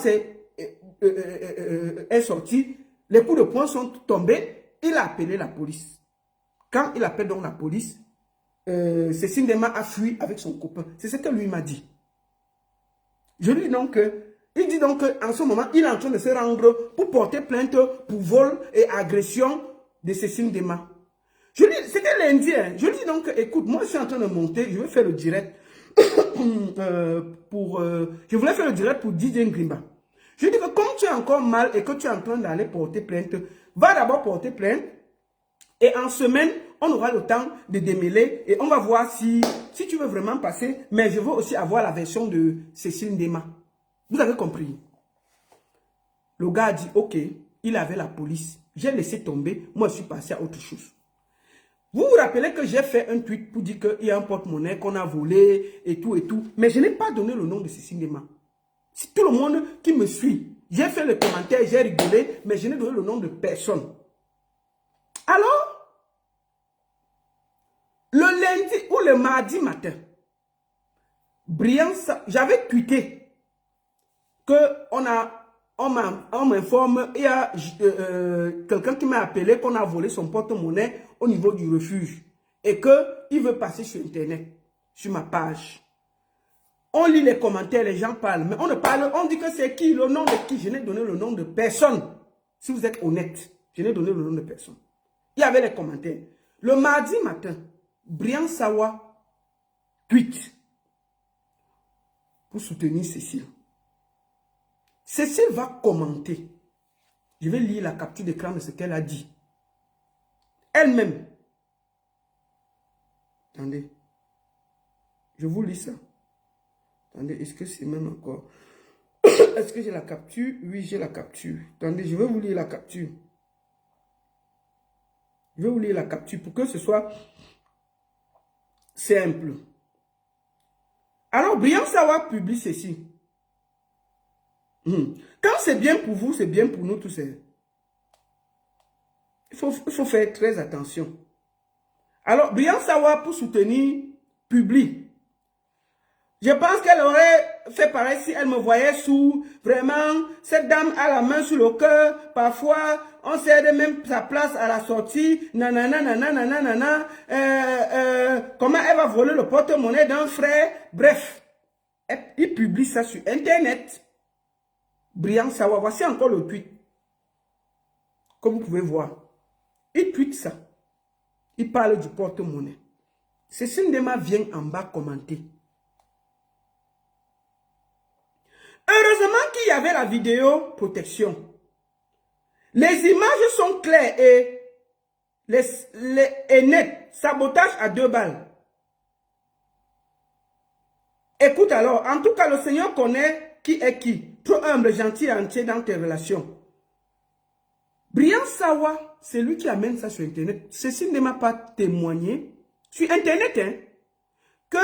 est sortie, les coups de poing sont tombés, il a appelé la police. Quand il appelle donc la police, Cécile Ndema a fui avec son copain. C'est ce que lui m'a dit. Je lui dis donc il dit donc qu'en ce moment, il est en train de se rendre pour porter plainte pour vol et agression de Cécile Ndema. Je lui dis, c'était lundi, hein. Je lui dis donc, écoute, moi je suis en train de monter, je vais faire le direct je voulais faire le direct pour DJ Ngrimba. Je lui dis que comme tu es encore mal et que tu es en train d'aller porter plainte, va d'abord porter plainte et en semaine, on aura le temps de démêler et on va voir si tu veux vraiment passer, mais je veux aussi avoir la version de Cécile Ndema. Vous avez compris? Le gars a dit, ok, il avait la police. J'ai laissé tomber, moi je suis passé à autre chose. Vous vous rappelez que j'ai fait un tweet pour dire qu'il y a un porte-monnaie qu'on a volé et tout, mais je n'ai pas donné le nom de Cécile Ndema. C'est tout le monde qui me suit. J'ai fait le commentaire, j'ai rigolé, mais je n'ai donné le nom de personne. Alors, le lundi ou le mardi matin, j'avais tweeté qu'on m'informe, il y a quelqu'un qui m'a appelé qu'on a volé son porte-monnaie au niveau du refuge et qu'il veut passer sur Internet, sur ma page. On lit les commentaires, les gens parlent, mais on ne parle, on dit que c'est qui, le nom de qui. Je n'ai donné le nom de personne. Si vous êtes honnête, je n'ai donné le nom de personne. Il y avait les commentaires. Le mardi matin, Brian Sawa tweet pour soutenir Cécile. Cécile va commenter. Je vais lire la capture d'écran de ce qu'elle a dit. Elle-même. Attendez. Je vous lis ça. Attendez, est-ce que c'est même encore... Est-ce que j'ai la capture? Oui, j'ai la capture. Attendez, je vais vous lire la capture. Je vais vous lire la capture pour que ce soit simple. Alors, Brian Sawa publie ceci. Quand c'est bien pour vous, c'est bien pour nous tous. Il faut faire très attention. Alors, Brian Sawa, pour soutenir, publie. Je pense qu'elle aurait fait pareil si elle me voyait sous. Vraiment, cette dame a la main sur le cœur. Parfois, on cède même sa place à la sortie. Nanana, nanana, nanana. Comment elle va voler le porte-monnaie d'un frère? Bref, il publie ça sur Internet. Brian Sawa, voici encore le tweet. Comme vous pouvez voir. Il tweet ça. Il parle du porte-monnaie. Cécile Ndema vient en bas commenter. Heureusement qu'il y avait la vidéo protection. Les images sont claires et nettes. Sabotage à 2 balles. Écoute alors, en tout cas, le Seigneur connaît qui est qui. Trop humble, gentil et entier dans tes relations. Brian Sawa, c'est lui qui amène ça sur Internet. Ceci ne m'a pas témoigné sur Internet, hein, que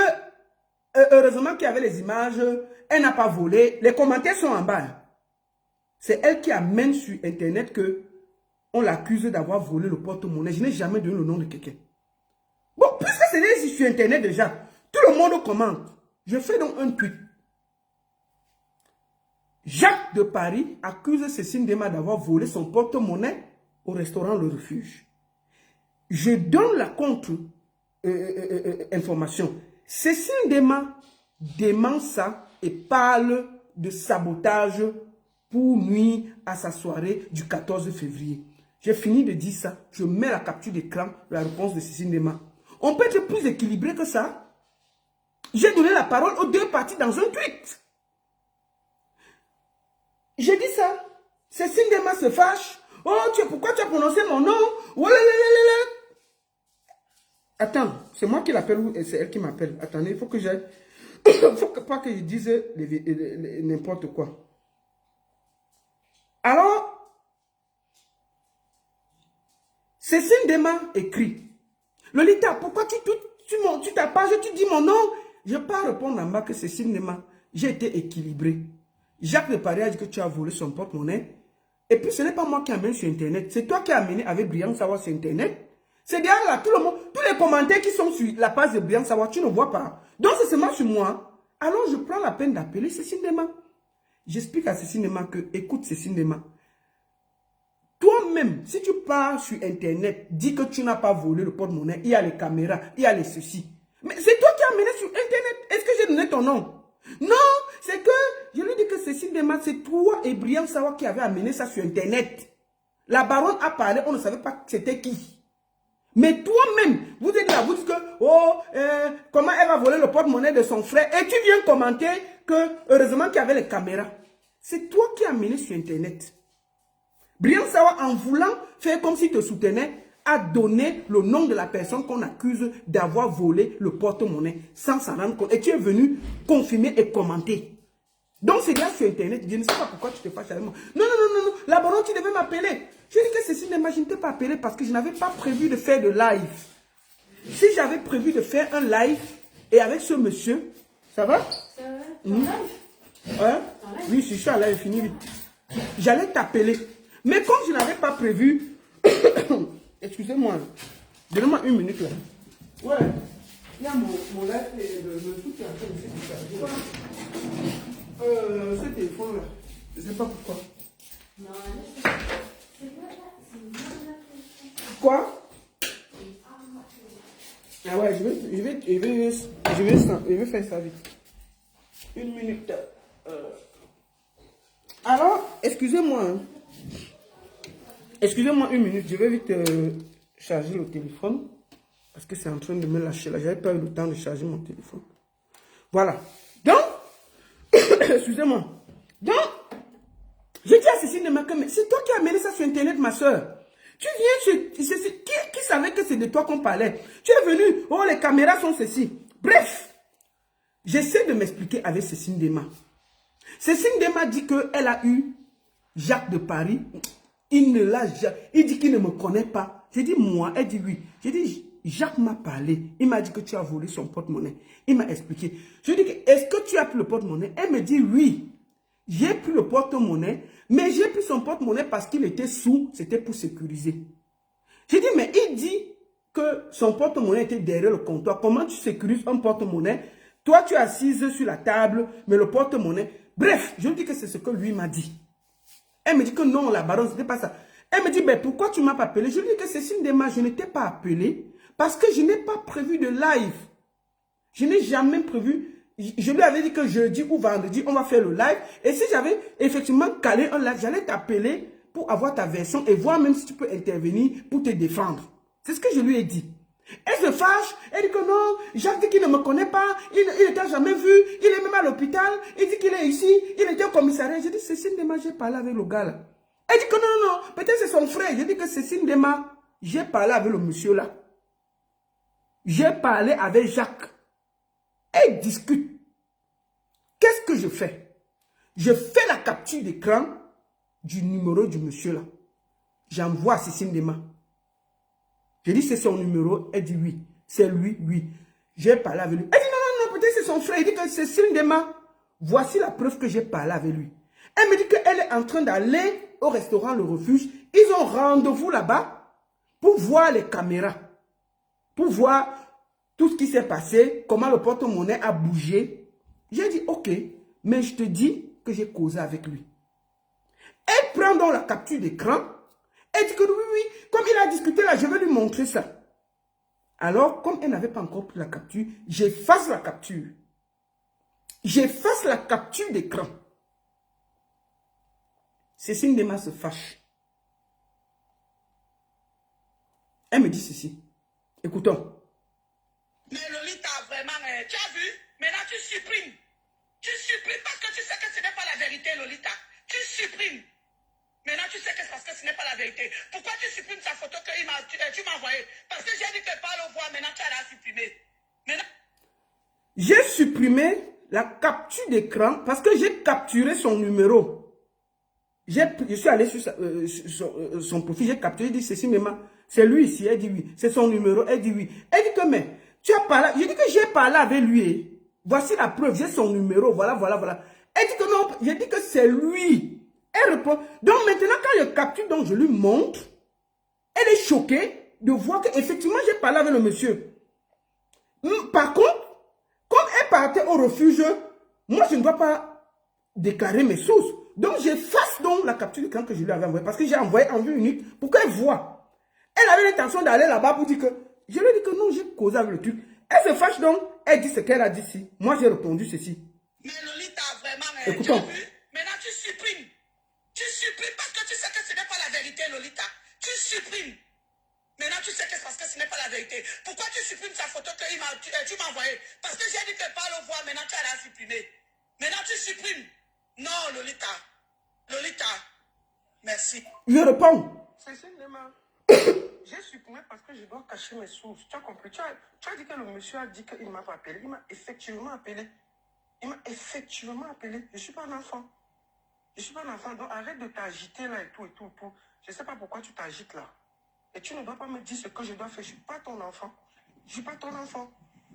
heureusement qu'il y avait les images, elle n'a pas volé. Les commentaires sont en bas. C'est elle qui amène sur Internet que on l'accuse d'avoir volé le porte-monnaie. Je n'ai jamais donné le nom de quelqu'un. Bon, puisque c'est sur Internet déjà, tout le monde commente. Je fais donc un tweet. Jacques de Paris accuse Cécile Ndema d'avoir volé son porte-monnaie au restaurant Le Refuge. Je donne la contre-information. Cécile Ndema dément ça et parle de sabotage pour nuire à sa soirée du 14 février. J'ai fini de dire ça. Je mets la capture d'écran, la réponse de Cécile Ndema. On peut être plus équilibré que ça. J'ai donné la parole aux 2 parties dans un tweet. J'ai dit ça. Cécile Ndema se fâche. Oh, pourquoi tu as prononcé mon nom? Attends, c'est moi qui l'appelle ou c'est elle qui m'appelle? Attendez, il faut que j'aille. Il ne faut pas que je dise n'importe quoi. Alors, Cécile Ndema écrit. Lolita, pourquoi tu t'appages, tu dis mon nom? Je ne peux pas répondre en bas que Cécile Ndema, j'ai été équilibré. Jacques de Paris a dit que tu as volé son porte-monnaie. Et puis ce n'est pas moi qui amène sur Internet. C'est toi qui as amené avec Brian Sawa sur Internet. C'est derrière là, tout le monde, tous les commentaires qui sont sur la page de Brian Sawa, tu ne vois pas. Donc c'est seulement sur moi. Alors je prends la peine d'appeler Cécile Ndema. J'explique à Cécile Ndema que, écoute Cécile Ndema, toi-même, si tu pars sur Internet, dis que tu n'as pas volé le porte-monnaie, il y a les caméras, il y a les ceci. Mais c'est toi qui as amené sur Internet. Est-ce que j'ai donné ton nom? Non, c'est que je lui dis que Cécile Ndema, c'est toi et Brian Sawa qui avez amené ça sur Internet. La baronne a parlé, on ne savait pas c'était qui. Mais toi-même, vous êtes là, vous dites que, oh, comment elle va voler le porte-monnaie de son frère. Et tu viens commenter que, heureusement qu'il y avait les caméras. C'est toi qui as amené sur Internet. Brian Sawa, en voulant faire comme s'il te soutenait, a donné le nom de la personne qu'on accuse d'avoir volé le porte-monnaie sans s'en rendre compte. Et tu es venu confirmer et commenter. Donc c'est là sur Internet. Je ne sais pas pourquoi tu te fâches avec moi. Non, la baronne, tu devais m'appeler. Je dis que Cécile Ndema, je ne t'ai pas appelé parce que je n'avais pas prévu de faire de live. Si j'avais prévu de faire un live et avec ce monsieur, ça va? Ça va? Hein? Oui, je suis à live, fini vite. J'allais t'appeler. Mais comme je n'avais pas prévu, excusez-moi, donnez-moi une minute là. Ouais, il y a mon live et le truc qui est en train de se charger. Ce téléphone là, je ne sais pas pourquoi. Non, Quoi? Ah ouais, je vais faire ça vite. Une minute. Alors, excusez-moi. Hein. Excusez-moi une minute, je vais vite charger le téléphone. Parce que c'est en train de me lâcher là. J'avais pas eu le temps de charger mon téléphone. Voilà. Donc, excusez-moi. Donc, je dis à Cécile Ndema que c'est toi qui as amené ça sur Internet, ma soeur. Tu viens sur... Qui savait que c'est de toi qu'on parlait? Tu es venu, oh les caméras sont ceci. Bref, j'essaie de m'expliquer avec Cécile Ndema. Cécile Ndema dit qu'elle a eu Jacques de Paris. Il dit qu'il ne me connaît pas. J'ai dit moi, elle dit oui. J'ai dit Jacques m'a parlé. Il m'a dit que tu as volé son porte-monnaie. Il m'a expliqué. Je lui ai dit est-ce que tu as pris le porte-monnaie? Elle me dit oui. J'ai pris le porte-monnaie, mais j'ai pris son porte-monnaie parce qu'il était sous, c'était pour sécuriser. J'ai dit, mais il dit que son porte-monnaie était derrière le comptoir. Comment tu sécurises un porte-monnaie? Toi, tu es assise sur la table, mais le porte-monnaie... Bref, je lui dis que c'est ce que lui m'a dit. Elle me dit que non, la baronne, ce n'était pas ça. Elle me dit, ben pourquoi tu ne m'as pas appelé? Je lui dis que Cécile Ndema, je ne t'ai pas appelé parce que je n'ai pas prévu de live. Je n'ai jamais prévu je lui avais dit que jeudi ou vendredi, on va faire le live. Et si j'avais effectivement calé un live, j'allais t'appeler pour avoir ta version et voir même si tu peux intervenir pour te défendre. C'est ce que je lui ai dit. Elle se fâche, elle dit que non, Jacques dit qu'il ne me connaît pas, il ne t'a jamais vu, il est même à l'hôpital, il dit qu'il est ici, il était au commissariat. J'ai dit, Cécile Dema, j'ai parlé avec le gars là. Elle dit que non, peut-être c'est son frère. J'ai dit que Cécile Dema, j'ai parlé avec le monsieur là. J'ai parlé avec Jacques. Elle discute. Qu'est-ce que je fais? Je fais la capture d'écran du numéro du monsieur là. J'envoie à Cécile Dema. Je dis c'est son numéro. Elle dit oui. C'est lui, oui. J'ai parlé avec lui. Elle dit non, peut-être c'est son frère. Il dit que c'est Cécile Dema. Voici la preuve que j'ai parlé avec lui. Elle me dit qu'elle est en train d'aller au restaurant Le Refuge. Ils ont rendez-vous là-bas pour voir les caméras. Pour voir tout ce qui s'est passé, comment le porte-monnaie a bougé. J'ai dit ok, mais je te dis que j'ai causé avec lui. Elle prend donc la capture d'écran. Elle dit que oui, comme il a discuté là, je vais lui montrer ça. Alors, comme elle n'avait pas encore pris la capture, j'efface la capture. J'efface la capture d'écran. Cécile Dema se fâche. Elle me dit ceci. Écoutons. Mais Lolita, vraiment, tu as vu? Maintenant, tu supprimes. Tu supprimes parce que tu sais que ce n'est pas la vérité, Lolita. Tu supprimes. Maintenant, tu sais que c'est parce que ce n'est pas la vérité. Pourquoi tu supprimes sa photo que tu m'as envoyée? Parce que j'ai dit que pas le voir, maintenant tu as la supprimer. Maintenant... J'ai supprimé la capture d'écran parce que j'ai capturé son numéro. Je suis allé sur son profil, j'ai capturé, j'ai dit Cécile Dema, c'est lui ici, elle dit oui. C'est son numéro, elle dit oui. Elle dit que mais, tu as parlé, j'ai dit que j'ai parlé avec lui. Voici la preuve, j'ai son numéro, voilà. Elle dit que non, j'ai dit que c'est lui. Elle répond. Donc maintenant, quand je capture, donc je lui montre, elle est choquée de voir qu'effectivement, j'ai parlé avec le monsieur. Par contre, comme elle partait au refuge, moi, je ne dois pas déclarer mes sources. Donc, j'efface donc la capture d'écran que je lui avais envoyée. Parce que j'ai envoyé en 1 minute pour qu'elle voit. Elle avait l'intention d'aller là-bas pour dire que... Je lui ai dit que non, j'ai causé avec le truc. Elle se fâche donc. Elle dit ce qu'elle a dit ici. Moi, j'ai répondu ceci. Mais Lolita, vraiment, écoutons. tu as vu? Maintenant, tu supprimes. Tu supprimes parce que tu sais que ce n'est pas la vérité, Lolita. Tu supprimes. Maintenant, tu sais que c'est parce que ce n'est pas la vérité. Pourquoi tu supprimes sa photo que tu m'as envoyée? Parce que j'ai dit que pas le voir, maintenant tu as la supprimer. Maintenant, tu supprimes. Non, Lolita. Lolita. Merci. Je réponds. Cécile Dema, j'ai supprimé parce que je dois cacher mes sources. Tu as compris? Tu as dit que le monsieur a dit qu'il ne m'a pas appelé. Il m'a effectivement appelé. Je ne suis pas un enfant. Donc arrête de t'agiter là et tout. Je ne sais pas pourquoi tu t'agites là. Et tu ne dois pas me dire ce que je dois faire. Je ne suis pas ton enfant.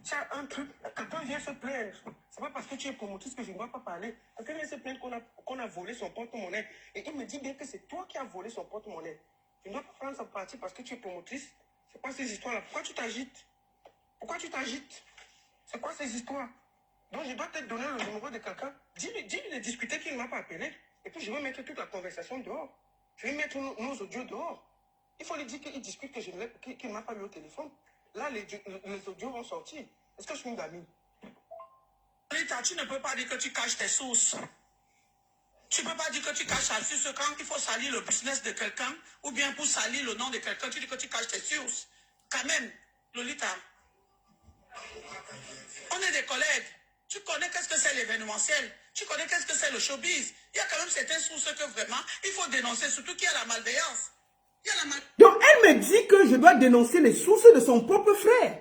Tu as un truc, quelqu'un vient se plaindre. C'est pas parce que tu es promotrice que je ne dois pas parler. Quelqu'un vient se plaindre qu'on a volé son porte-monnaie. Et il me dit bien que c'est toi qui as volé son porte-monnaie. Je ne dois pas prendre sa partie parce que tu es promotrice. C'est quoi ces histoires-là? Pourquoi tu t'agites? C'est quoi ces histoires? Donc je dois te donner le numéro de quelqu'un. Dis-lui de discuter qu'il ne m'a pas appelé. Et puis je vais mettre toute la conversation dehors. Je vais mettre nos audios dehors. Il faut lui dire qu'il discute qu'il ne m'a pas eu au téléphone. Là, les audios vont sortir. Est-ce que je suis une gamine? Lolita, tu ne peux pas dire que tu caches tes sources. Tu ne peux pas dire que tu caches ta source quand il faut salir le business de quelqu'un ou bien pour salir le nom de quelqu'un, tu dis que tu caches tes sources. Quand même, Lolita, on est des collègues. Tu connais qu'est-ce que c'est l'événementiel. Tu connais qu'est-ce que c'est le showbiz. Il y a quand même certaines sources que vraiment, il faut dénoncer, surtout qu'il y a la malveillance. Donc, elle me dit que je dois dénoncer les sources de son propre frère.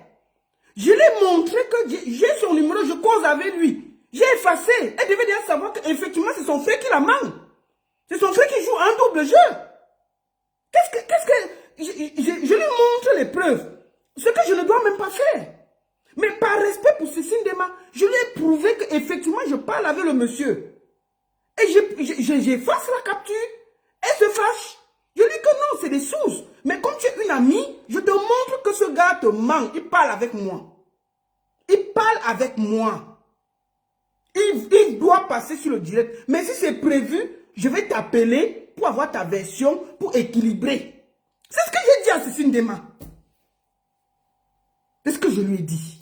Je lui ai montré que j'ai son numéro, je cause avec lui. J'ai effacé. Elle devait déjà savoir qu'effectivement, c'est son frère qui la manque. C'est son frère qui joue un double jeu. Je lui montre les preuves. Ce que je ne dois même pas faire. Mais par respect pour Cécile Dema, je lui ai prouvé qu'effectivement, je parle avec le monsieur. Et j'efface la capture. Elle se fâche. Je dis que non, c'est des sources. Mais comme tu es une amie, je te montre que ce gars te manque. Il parle avec moi. Il doit passer sur le direct. Mais si c'est prévu, je vais t'appeler pour avoir ta version, pour équilibrer. C'est ce que j'ai dit à Cécile Dema. C'est ce que je lui ai dit.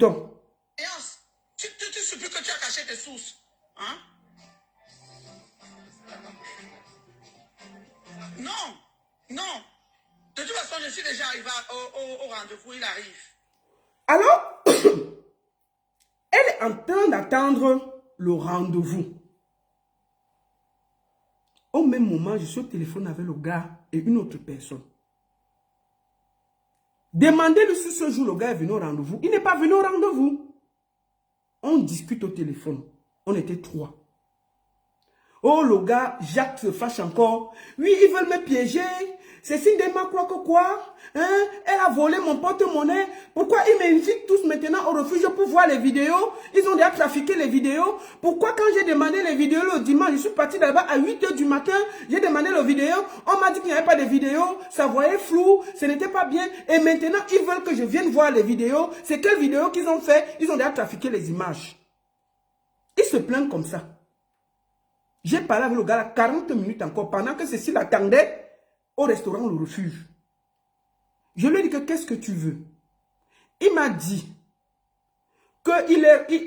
Écoutons. Tu supposes que tu as caché tes sources. Hein? Non, non. De toute façon, je suis déjà arrivé au rendez-vous, il arrive. Alors, elle est en train d'attendre le rendez-vous. Au même moment, je suis au téléphone avec le gars et une autre personne. Demandez-lui si ce jour le gars est venu au rendez-vous. Il n'est pas venu au rendez-vous. On discute au téléphone. On était 3. Oh, le gars, Jacques se fâche encore. Oui, ils veulent me piéger. Cécile Dema croit que quoi? Hein? Elle a volé mon porte-monnaie. Pourquoi ils m'invitent tous maintenant au refuge pour voir les vidéos? Ils ont déjà trafiqué les vidéos. Pourquoi quand j'ai demandé les vidéos le dimanche, je suis parti là-bas à 8 h du matin, j'ai demandé les vidéos, on m'a dit qu'il n'y avait pas de vidéos, ça voyait flou, ce n'était pas bien. Et maintenant, ils veulent que je vienne voir les vidéos. C'est quelles vidéos qu'ils ont fait? Ils ont déjà trafiqué les images. Ils se plaignent comme ça. J'ai parlé avec le gars là 40 minutes encore, pendant que Cécile attendait au restaurant Le Refuge. Je lui ai dit que qu'est-ce que tu veux? Il m'a dit que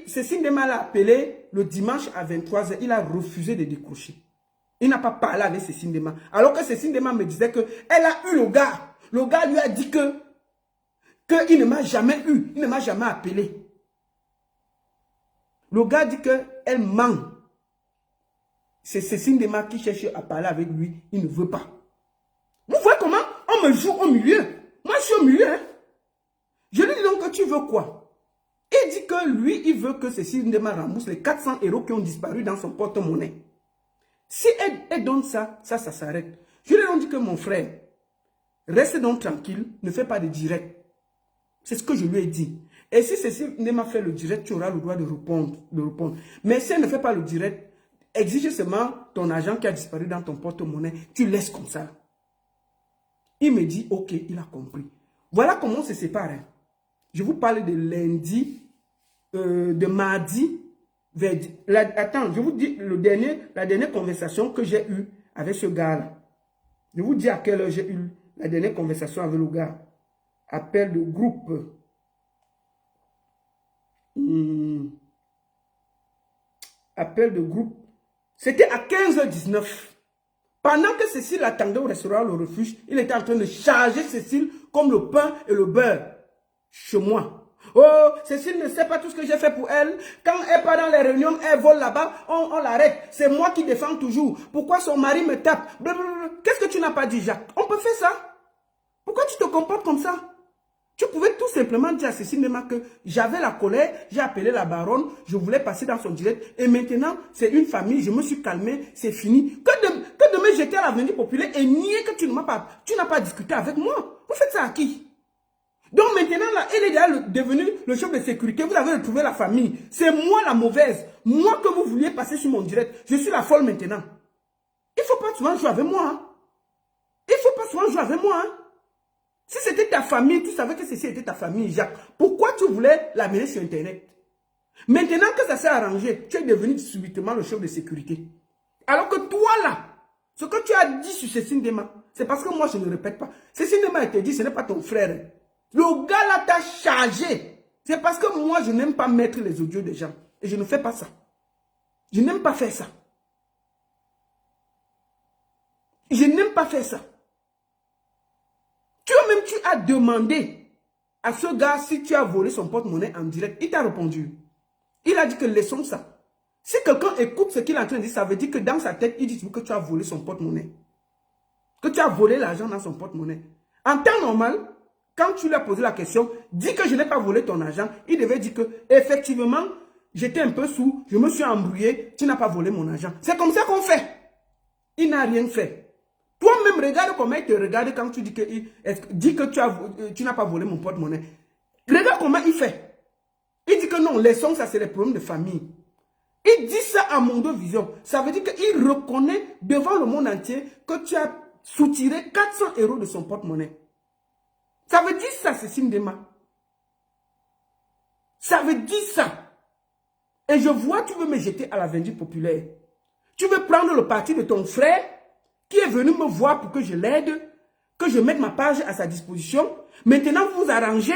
Cécile Dema l'a appelé le dimanche à 23 h. Il a refusé de décrocher. Il n'a pas parlé avec Cécile Dema. Alors que Cécile Dema me disait qu'elle a eu le gars. Le gars lui a dit qu'il ne m'a jamais eu. Il ne m'a jamais appelé. Le gars dit qu'elle ment. C'est Cécile Dema qui cherche à parler avec lui. Il ne veut pas. Vous voyez comment on me joue au milieu? Moi, je suis au milieu. Hein? Je lui dis donc que tu veux quoi? Il dit que lui, il veut que Cécile Dema rembourse les 400 € qui ont disparu dans son porte-monnaie. Si elle donne ça, ça s'arrête. Je lui ai dit que mon frère, reste donc tranquille, ne fais pas de direct. C'est ce que je lui ai dit. Et si Cécile Dema fait le direct, tu auras le droit de répondre. Mais si elle ne fait pas le direct, exige seulement ton argent qui a disparu dans ton porte-monnaie. Tu laisses comme ça. Il me dit, ok, il a compris. Voilà comment on se sépare. Hein. Je vous parle de lundi, de mardi. Attends, je vous dis la dernière conversation que j'ai eue avec ce gars-là. Je vous dis à quelle heure j'ai eu la dernière conversation avec le gars. Appel de groupe. Appel de groupe. C'était à 15 h 19. Pendant que Cécile attendait au restaurant Le Refuge, il était en train de charger Cécile comme le pain et le beurre chez moi. Oh, Cécile ne sait pas tout ce que j'ai fait pour elle. Quand elle part dans les réunions, elle vole là-bas, on l'arrête. C'est moi qui défends toujours. Pourquoi son mari me tape? Qu'est-ce que tu n'as pas dit, Jacques? On peut faire ça? Pourquoi tu te comportes comme ça? Tu pouvais tout simplement dire à Cécile Dema que j'avais la colère, j'ai appelé la baronne, je voulais passer dans son direct et maintenant c'est une famille, je me suis calmé, c'est fini. Que de me jeter à l'avenir populaire et nier que tu n'as pas discuté avec moi. Vous faites ça à qui? Donc maintenant là, elle est déjà devenu le chef de sécurité, vous avez retrouvé la famille. C'est moi la mauvaise, moi que vous vouliez passer sur mon direct, je suis la folle maintenant. Il ne faut pas souvent jouer avec moi. Hein. Il ne faut pas souvent jouer avec moi. Hein. Si c'était ta famille, tu savais que ceci était ta famille, Jacques. Pourquoi tu voulais l'amener sur Internet? Maintenant que ça s'est arrangé, tu es devenu subitement le chef de sécurité. Alors que toi là, ce que tu as dit sur Cécile Dema, c'est parce que moi je ne répète pas. Cécile Dema te dit, ce n'est pas ton frère. Le gars là t'a chargé. C'est parce que moi je n'aime pas mettre les audios des gens. Et je ne fais pas ça. Je n'aime pas faire ça. Je n'aime pas faire ça. Toi-même, tu as demandé à ce gars si tu as volé son porte-monnaie en direct. Il t'a répondu. Il a dit que laissons ça. Si quelqu'un écoute ce qu'il est en train de dire, ça veut dire que dans sa tête, il dit que tu as volé son porte-monnaie. Que tu as volé l'argent dans son porte-monnaie. En temps normal, quand tu lui as posé la question, dis que je n'ai pas volé ton argent. Il devait dire que, effectivement, j'étais un peu sous, je me suis embrouillé, tu n'as pas volé mon argent. C'est comme ça qu'on fait. Il n'a rien fait. Toi-même, regarde comment il te regarde quand tu dis que, tu n'as pas volé mon porte-monnaie. Regarde comment il fait. Il dit que non, laissons ça, c'est les problèmes de famille. Il dit ça à Mondo Vision. Ça veut dire qu'il reconnaît devant le monde entier que tu as soutiré 400 € de son porte-monnaie. Ça veut dire ça, Cécile Dema. Ça veut dire ça. Et je vois, tu veux me jeter à la vindicte populaire. Tu veux prendre le parti de ton frère qui est venu me voir pour que je l'aide, que je mette ma page à sa disposition. Maintenant, vous vous arrangez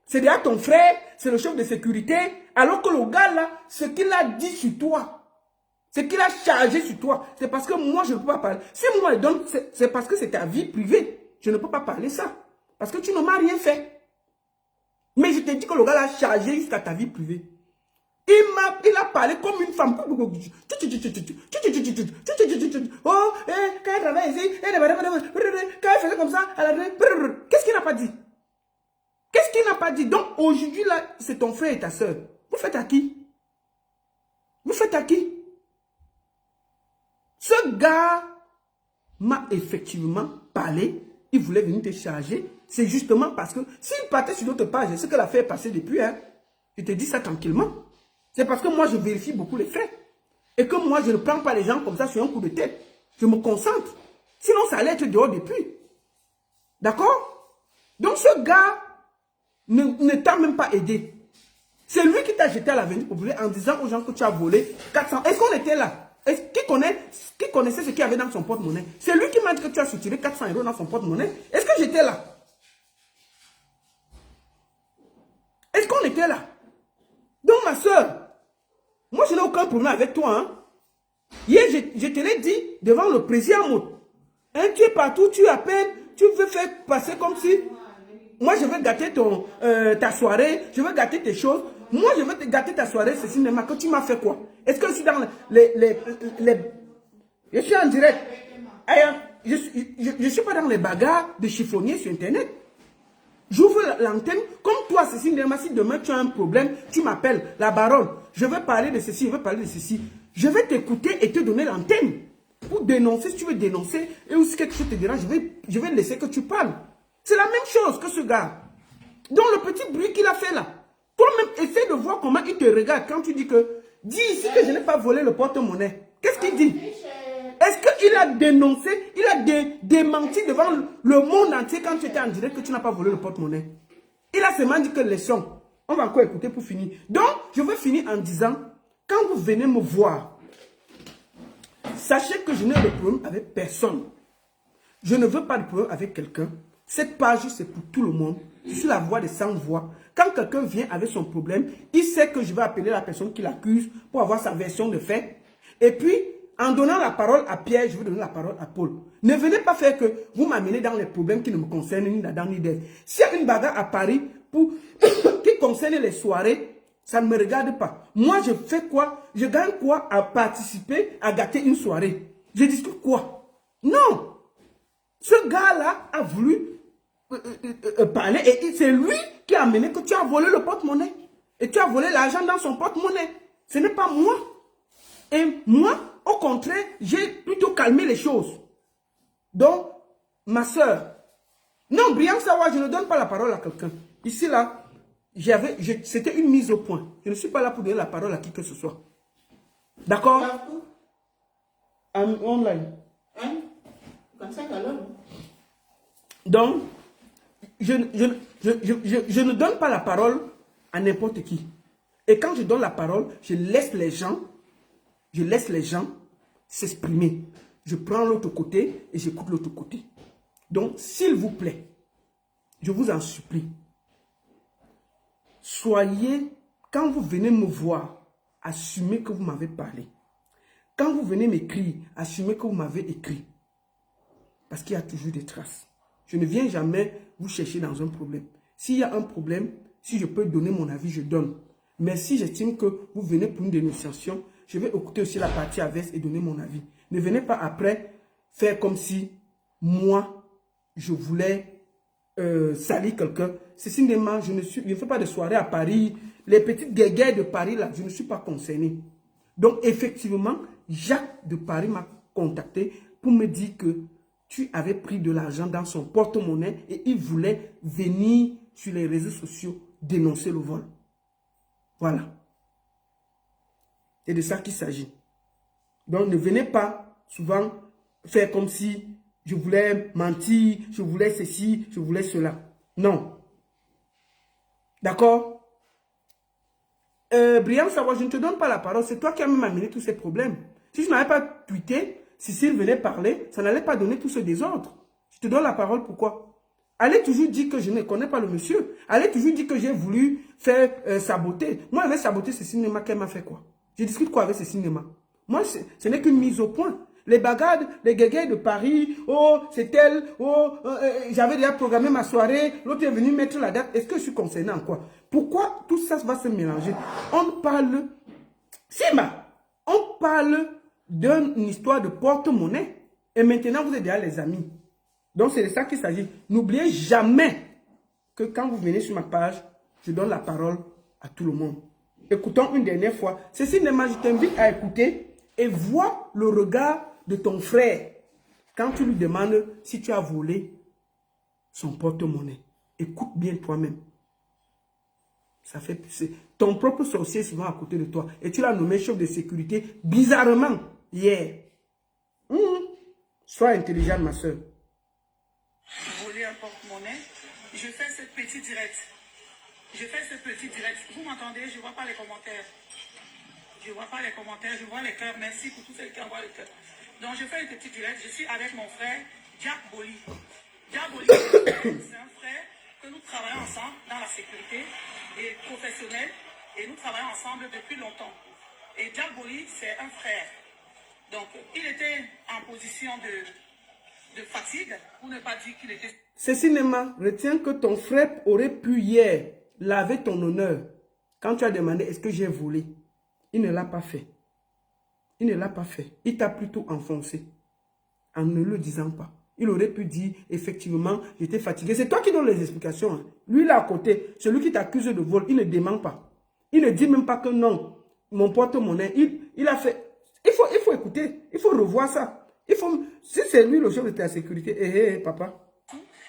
C'est déjà ton frère, c'est le chef de sécurité. Alors que le gars là, ce qu'il a dit sur toi, ce qu'il a chargé sur toi, c'est parce que moi, je ne peux pas parler. Si moi, je donne, c'est parce que c'est ta vie privée. Je ne peux pas parler ça. Parce que tu ne m'as rien fait. Mais je te dis que le gars l'a chargé jusqu'à ta vie privée. Il a parlé comme une femme. Oh, quand elle travaille ici, quand elle faisait comme ça, qu'est-ce qu'il n'a pas dit? Qu'est-ce qu'il n'a pas dit? Donc aujourd'hui, là, c'est ton frère et ta soeur. Vous faites à qui? Vous faites à qui? Ce gars m'a effectivement parlé. Il voulait venir te charger. C'est justement parce que s'il partait sur d'autres pages, ce que l'affaire est passée depuis, hein, je te dis ça tranquillement. C'est parce que moi, je vérifie beaucoup les faits. Et que moi, je ne prends pas les gens comme ça sur un coup de tête. Je me concentre. Sinon, ça allait être dehors depuis. D'accord? Donc, ce gars ne t'a même pas aidé. C'est lui qui t'a jeté à l'avenir populaire en disant aux gens que tu as volé 400. Est-ce qu'on était là? Qui connaissait ce qu'il y avait dans son porte-monnaie? C'est lui qui m'a dit que tu as soutiré 400 € dans son porte-monnaie. Est-ce que j'étais là? Est-ce qu'on était là? Donc, ma soeur, moi, je n'ai aucun problème avec toi. Hein? Hier, je te l'ai dit devant le président. Hein, tu es partout, tu appelles, tu veux faire passer comme si... Moi, je veux gâter ta soirée, je veux gâter tes choses. Moi, je veux te gâter ta soirée, c'est cinéma. Que tu m'as fait quoi? Est-ce que je suis dans je suis en direct. Je ne suis pas dans les bagarres de chiffonniers sur Internet. J'ouvre l'antenne. Comme toi, Cécile Nema, si demain tu as un problème, tu m'appelles, la baronne. Je veux parler de ceci, je veux parler de ceci. Je vais t'écouter et te donner l'antenne. Pour dénoncer, si tu veux dénoncer, et aussi quelque chose te dérange, je vais laisser que tu parles. C'est la même chose que ce gars. Donc le petit bruit qu'il a fait là. Toi-même, essaie de voir comment il te regarde quand tu dis que... Dis ici que je n'ai pas volé le porte-monnaie. Qu'est-ce qu'il dit? Est-ce qu'il a dénoncé, il a démenti devant le monde entier quand tu étais en direct que tu n'as pas volé le porte-monnaie? Il a seulement dit que laissons. On va encore écouter pour finir. Donc, je veux finir en disant, quand vous venez me voir, sachez que je n'ai de problème avec personne. Je ne veux pas de problème avec quelqu'un. Cette page, c'est pour tout le monde. Je suis la voix des sans voix. Quand quelqu'un vient avec son problème, il sait que je vais appeler la personne qui l'accuse pour avoir sa version de fait. Et puis, en donnant la parole à Pierre, je vais donner la parole à Paul. Ne venez pas faire que vous m'amenez dans les problèmes qui ne me concernent ni dans ni d'elle. S'il y a une bagarre à Paris qui concerne les soirées, ça ne me regarde pas. Moi, je fais quoi? Je gagne quoi à participer à gâter une soirée? Je discute quoi? Non! Ce gars-là a voulu parler et c'est lui qui a amené que tu as volé le porte-monnaie. Et tu as volé l'argent dans son porte-monnaie. Ce n'est pas moi. Et moi, au contraire, j'ai plutôt calmé les choses. Donc, ma soeur, non, Brian Sawa, je ne donne pas la parole à quelqu'un. Ici, là, c'était une mise au point. Je ne suis pas là pour donner la parole à qui que ce soit. D'accord? Online. Hein? Comme ça, alors. Donc, je ne donne pas la parole à n'importe qui. Et quand je donne la parole, je laisse les gens s'exprimer. Je prends l'autre côté et j'écoute l'autre côté. Donc, s'il vous plaît, je vous en supplie, soyez, quand vous venez me voir, assumez que vous m'avez parlé. Quand vous venez m'écrire, assumez que vous m'avez écrit. Parce qu'il y a toujours des traces. Je ne viens jamais vous chercher dans un problème. S'il y a un problème, si je peux donner mon avis, je donne. Mais si j'estime que vous venez pour une dénonciation, je vais écouter aussi la partie adverse et donner mon avis. Ne venez pas après faire comme si moi, je voulais salir quelqu'un. C'est cinéma, je ne fais pas de soirée à Paris. Les petites guéguerres de Paris, là, je ne suis pas concerné. Donc, effectivement, Jacques de Paris m'a contacté pour me dire que tu avais pris de l'argent dans son porte-monnaie et il voulait venir sur les réseaux sociaux dénoncer le vol. Voilà. C'est de ça qu'il s'agit. Donc, ne venez pas souvent faire comme si je voulais mentir, je voulais ceci, je voulais cela. Non. D'accord? Brian Sawa, je ne te donne pas la parole. C'est toi qui as même amené tous ces problèmes. Si je n'avais pas tweeté, si Cyril venait parler, ça n'allait pas donner tout ce désordre. Je te donne la parole, pourquoi? Allez toujours dire que je ne connais pas le monsieur. Allez toujours dire que j'ai voulu faire saboter. Moi, avec saboter ce cinéma, qu'elle m'a fait quoi? Je discute quoi avec ce cinéma? Moi, ce n'est qu'une mise au point. Les bagarres, les guéguerres de Paris, oh, c'est elle, oh, j'avais déjà programmé ma soirée, l'autre est venu mettre la date. Est-ce que je suis concerné en quoi? Pourquoi tout ça va se mélanger? On parle, Sima, on parle d'une histoire de porte-monnaie. Et maintenant, vous êtes déjà les amis. Donc, c'est de ça qu'il s'agit. N'oubliez jamais que quand vous venez sur ma page, je donne la parole à tout le monde. Écoutons une dernière fois. Ce cinéma, je t'invite à écouter et vois le regard de ton frère quand tu lui demandes si tu as volé son porte-monnaie. Écoute bien toi-même. Ça fait ton propre sorcier souvent à côté de toi. Et tu l'as nommé chef de sécurité bizarrement hier. Sois intelligente, ma soeur. Voler un porte-monnaie. Je fais ce petit direct. Je fais ce petit direct. Vous m'entendez? Je ne vois pas les commentaires. Je ne vois pas les commentaires, je vois les cœurs. Merci pour tous ceux qui envoient les cœurs. Donc, je fais un petit direct. Je suis avec mon frère, Jack Boli. Jack Boli, c'est un frère que nous travaillons ensemble dans la sécurité et professionnelle. Et nous travaillons ensemble depuis longtemps. Et Jack Boli, c'est un frère. Donc, il était en position de fatigue, pour ne pas dire qu'il était... Ce cinéma, retiens que ton frère aurait pu hier laver ton honneur quand tu as demandé est-ce que j'ai volé. Il ne l'a pas fait. Il ne l'a pas fait. Il t'a plutôt enfoncé en ne le disant pas. Il aurait pu dire effectivement j'étais fatigué. C'est toi qui donnes les explications. Hein. Lui là à côté, celui qui t'accuse de vol, il ne dément pas. Il ne dit même pas que non, mon porte-monnaie, il a fait... Il faut écouter, il faut revoir ça. Si c'est lui le chef de ta sécurité, papa.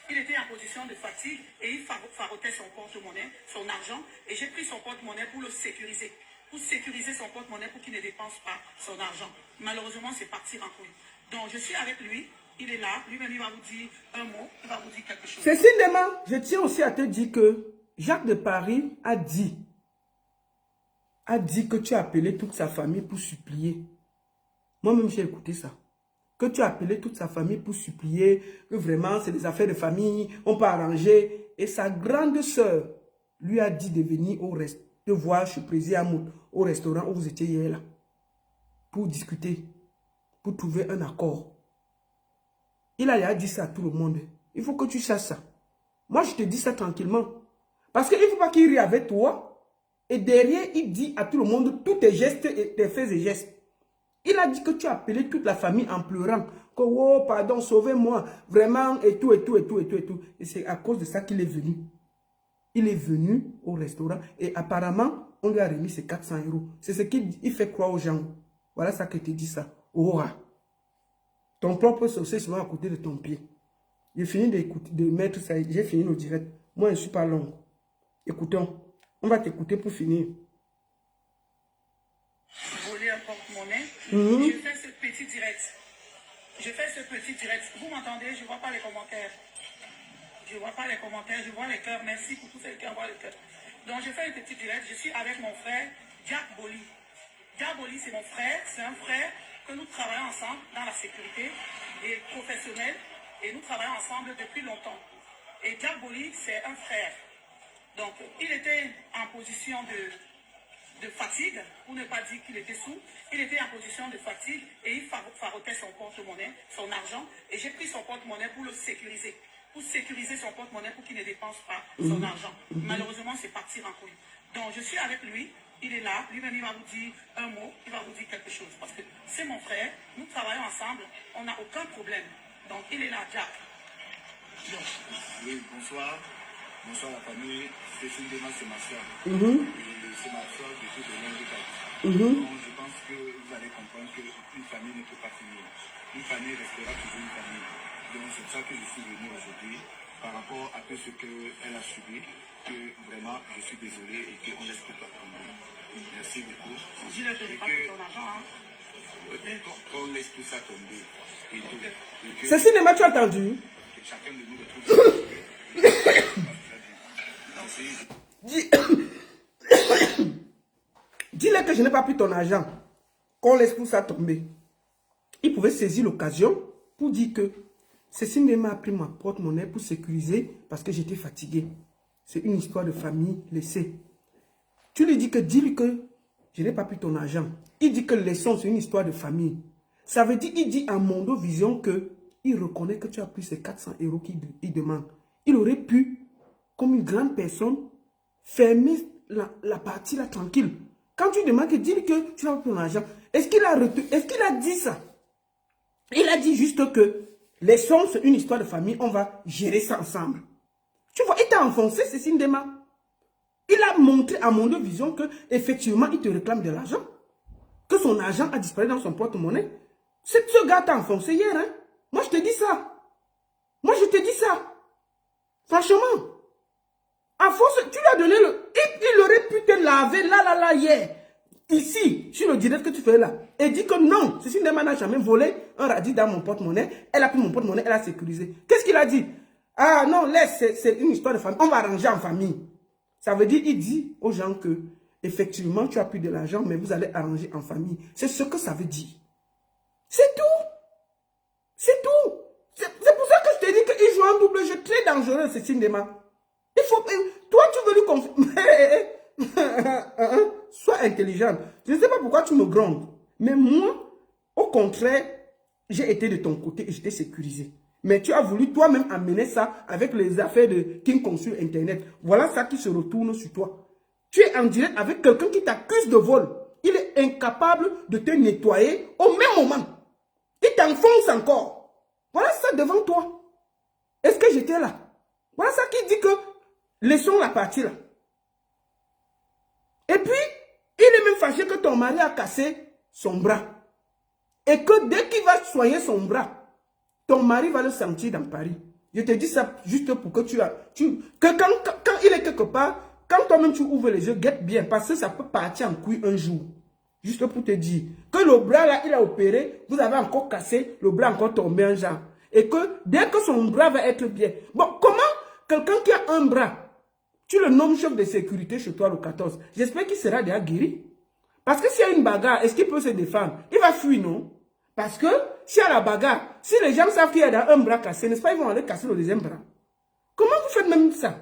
Il était en position de fatigue et il farotait son porte-monnaie, son argent. Et j'ai pris son porte-monnaie pour le sécuriser. Pour sécuriser son porte-monnaie pour qu'il ne dépense pas son argent. Malheureusement, c'est parti en couille. Donc, je suis avec lui. Il est là. Lui-même, il va vous dire un mot. Il va vous dire quelque chose. C'est cinéma. Je tiens aussi à te dire que Jacques de Paris a dit que tu as appelé toute sa famille pour supplier. Moi-même, j'ai écouté ça. Que tu as appelé toute sa famille pour supplier, que vraiment, c'est des affaires de famille, on peut arranger. Et sa grande sœur lui a dit de venir au reste, de voir chez Président Amoud, au restaurant où vous étiez hier là, pour discuter, pour trouver un accord. Il a dit ça à tout le monde. Il faut que tu saches ça. Moi, je te dis ça tranquillement. Parce qu'il ne faut pas qu'il rie avec toi. Et derrière, il dit à tout le monde tous tes gestes et tes faits et gestes. Il a dit que tu as appelé toute la famille en pleurant. Que, oh, pardon, sauvez-moi. Vraiment, et tout, et tout, et tout, et tout, et tout. Et c'est à cause de ça qu'il est venu. Il est venu au restaurant. Et apparemment, on lui a remis ses 400 €. C'est ce qu'il fait croire aux gens. Voilà ça que te dit ça. Oh, ton propre sorcier sera à côté de ton pied. J'ai fini de mettre ça. J'ai fini le direct. Moi, je ne suis pas long. Écoutons. On va t'écouter pour finir. Voler un porte-monnaie. Je fais ce petit direct. Je fais ce petit direct. Vous m'entendez? Je ne vois pas les commentaires. Je ne vois pas les commentaires. Je vois les cœurs. Merci pour tous ceux qui envoient les cœurs. Donc, je fais un petit direct. Je suis avec mon frère, Jack Boli. Jack Boli, c'est mon frère. C'est un frère que nous travaillons ensemble dans la sécurité et professionnelle. Et nous travaillons ensemble depuis longtemps. Et Jack Boli, c'est un frère. Donc, il était en position de fatigue, pour ne pas dire qu'il était sous. Il était en position de fatigue et il farotait son porte-monnaie, son argent. Et j'ai pris son porte-monnaie pour le sécuriser. Pour sécuriser son porte-monnaie pour qu'il ne dépense pas son argent. Malheureusement, c'est parti en couille. Donc, je suis avec lui. Il est là. Lui-même, il va vous dire un mot. Il va vous dire quelque chose. Parce que c'est mon frère. Nous travaillons ensemble. On n'a aucun problème. Donc, il est là, Jack. Donc, oui, bonsoir. Bonsoir la famille. Cécile Dema, c'est ma soeur. C'est ma soeur depuis de longues dates. Donc, je pense que vous allez comprendre qu'une famille ne peut pas finir. Une famille restera toujours une famille. Donc, c'est ça que je suis venu aujourd'hui par rapport à tout ce qu'elle a subi. Que vraiment, je suis désolé et qu'on laisse tout tomber. Merci beaucoup. Dis-le que je pas ton argent, hein. Qu'on laisse tout ça tomber. Et tout. Et que, Ce cinéma, tu as entendu? que chacun de nous retrouve. Dis-le que je n'ai pas pris ton argent. Qu'on laisse tout ça tomber. Il pouvait saisir l'occasion pour dire que Cécile Ndema a pris ma porte-monnaie pour sécuriser parce que j'étais fatigué. C'est une histoire de famille, laissez. Tu lui dis que, dis-lui que je n'ai pas pris ton argent. Il dit que laissons, c'est une histoire de famille. Ça veut dire, il dit à Mondo Vision que il reconnaît que tu as pris ces 400 € qu'il demande. Il aurait pu, comme une grande personne, fermer la partie là tranquille. Quand tu demandes que dis-lui que tu n'as pas pris ton argent, est-ce qu'il a dit ça? Il a dit juste que laissons, c'est une histoire de famille, on va gérer ça ensemble. Tu vois, il t'a enfoncé, Cécile Ndema. Il a montré à Mondo Vision que effectivement il te réclame de l'argent. Que son argent a disparu dans son porte-monnaie. Ce gars t'a enfoncé hier, hein. Moi, je te dis ça. Moi, je te dis ça. Franchement. À force, tu lui as donné le... Il aurait pu te laver là, hier. Ici, sur le direct que tu fais là. Et dit que non, Cécile Ndema n'a jamais volé un radis dans mon porte-monnaie. Elle a pris mon porte-monnaie, elle a sécurisé. Qu'est-ce qu'il a dit? Ah non, laisse, c'est une histoire de famille. On va arranger en famille. Ça veut dire, il dit aux gens que, effectivement, tu as pris de l'argent, mais vous allez arranger en famille. C'est ce que ça veut dire. C'est tout. C'est tout. C'est pour ça que je te dis qu'il joue un double jeu très dangereux, Cécile Ndema. Il faut... Toi, tu veux lui confier... Sois intelligente. Je ne sais pas pourquoi tu me grondes. Mais moi, au contraire, j'ai été de ton côté et je t'ai sécurisé. Mais tu as voulu toi-même amener ça avec les affaires de King Kong sur Internet. Voilà ça qui se retourne sur toi. Tu es en direct avec quelqu'un qui t'accuse de vol. Il est incapable de te nettoyer au même moment. Il t'enfonce encore. Voilà ça devant toi. Est-ce que j'étais là? Voilà ça qui dit que laissons la partie là. Et puis, il est même fâché que ton mari a cassé son bras. Et que dès qu'il va soigner son bras, ton mari va le sentir dans Paris. Je te dis ça juste pour que quand il est quelque part, quand toi-même tu ouvres les yeux, guette bien, parce que ça peut partir en couille un jour. Juste pour te dire que le bras là, il a opéré, vous avez encore cassé, le bras encore tombé en genre. Et que dès que son bras va être bien. Bon, comment quelqu'un qui a un bras, tu le nommes chef de sécurité chez toi le 14, j'espère qu'il sera déjà guéri. Parce que s'il y a une bagarre, est-ce qu'il peut se défendre? Il va fuir, non? Parce que s'il y a la bagarre, si les gens savent qu'il y a un bras cassé, n'est-ce pas, ils vont aller casser le deuxième bras. Comment vous faites même ça?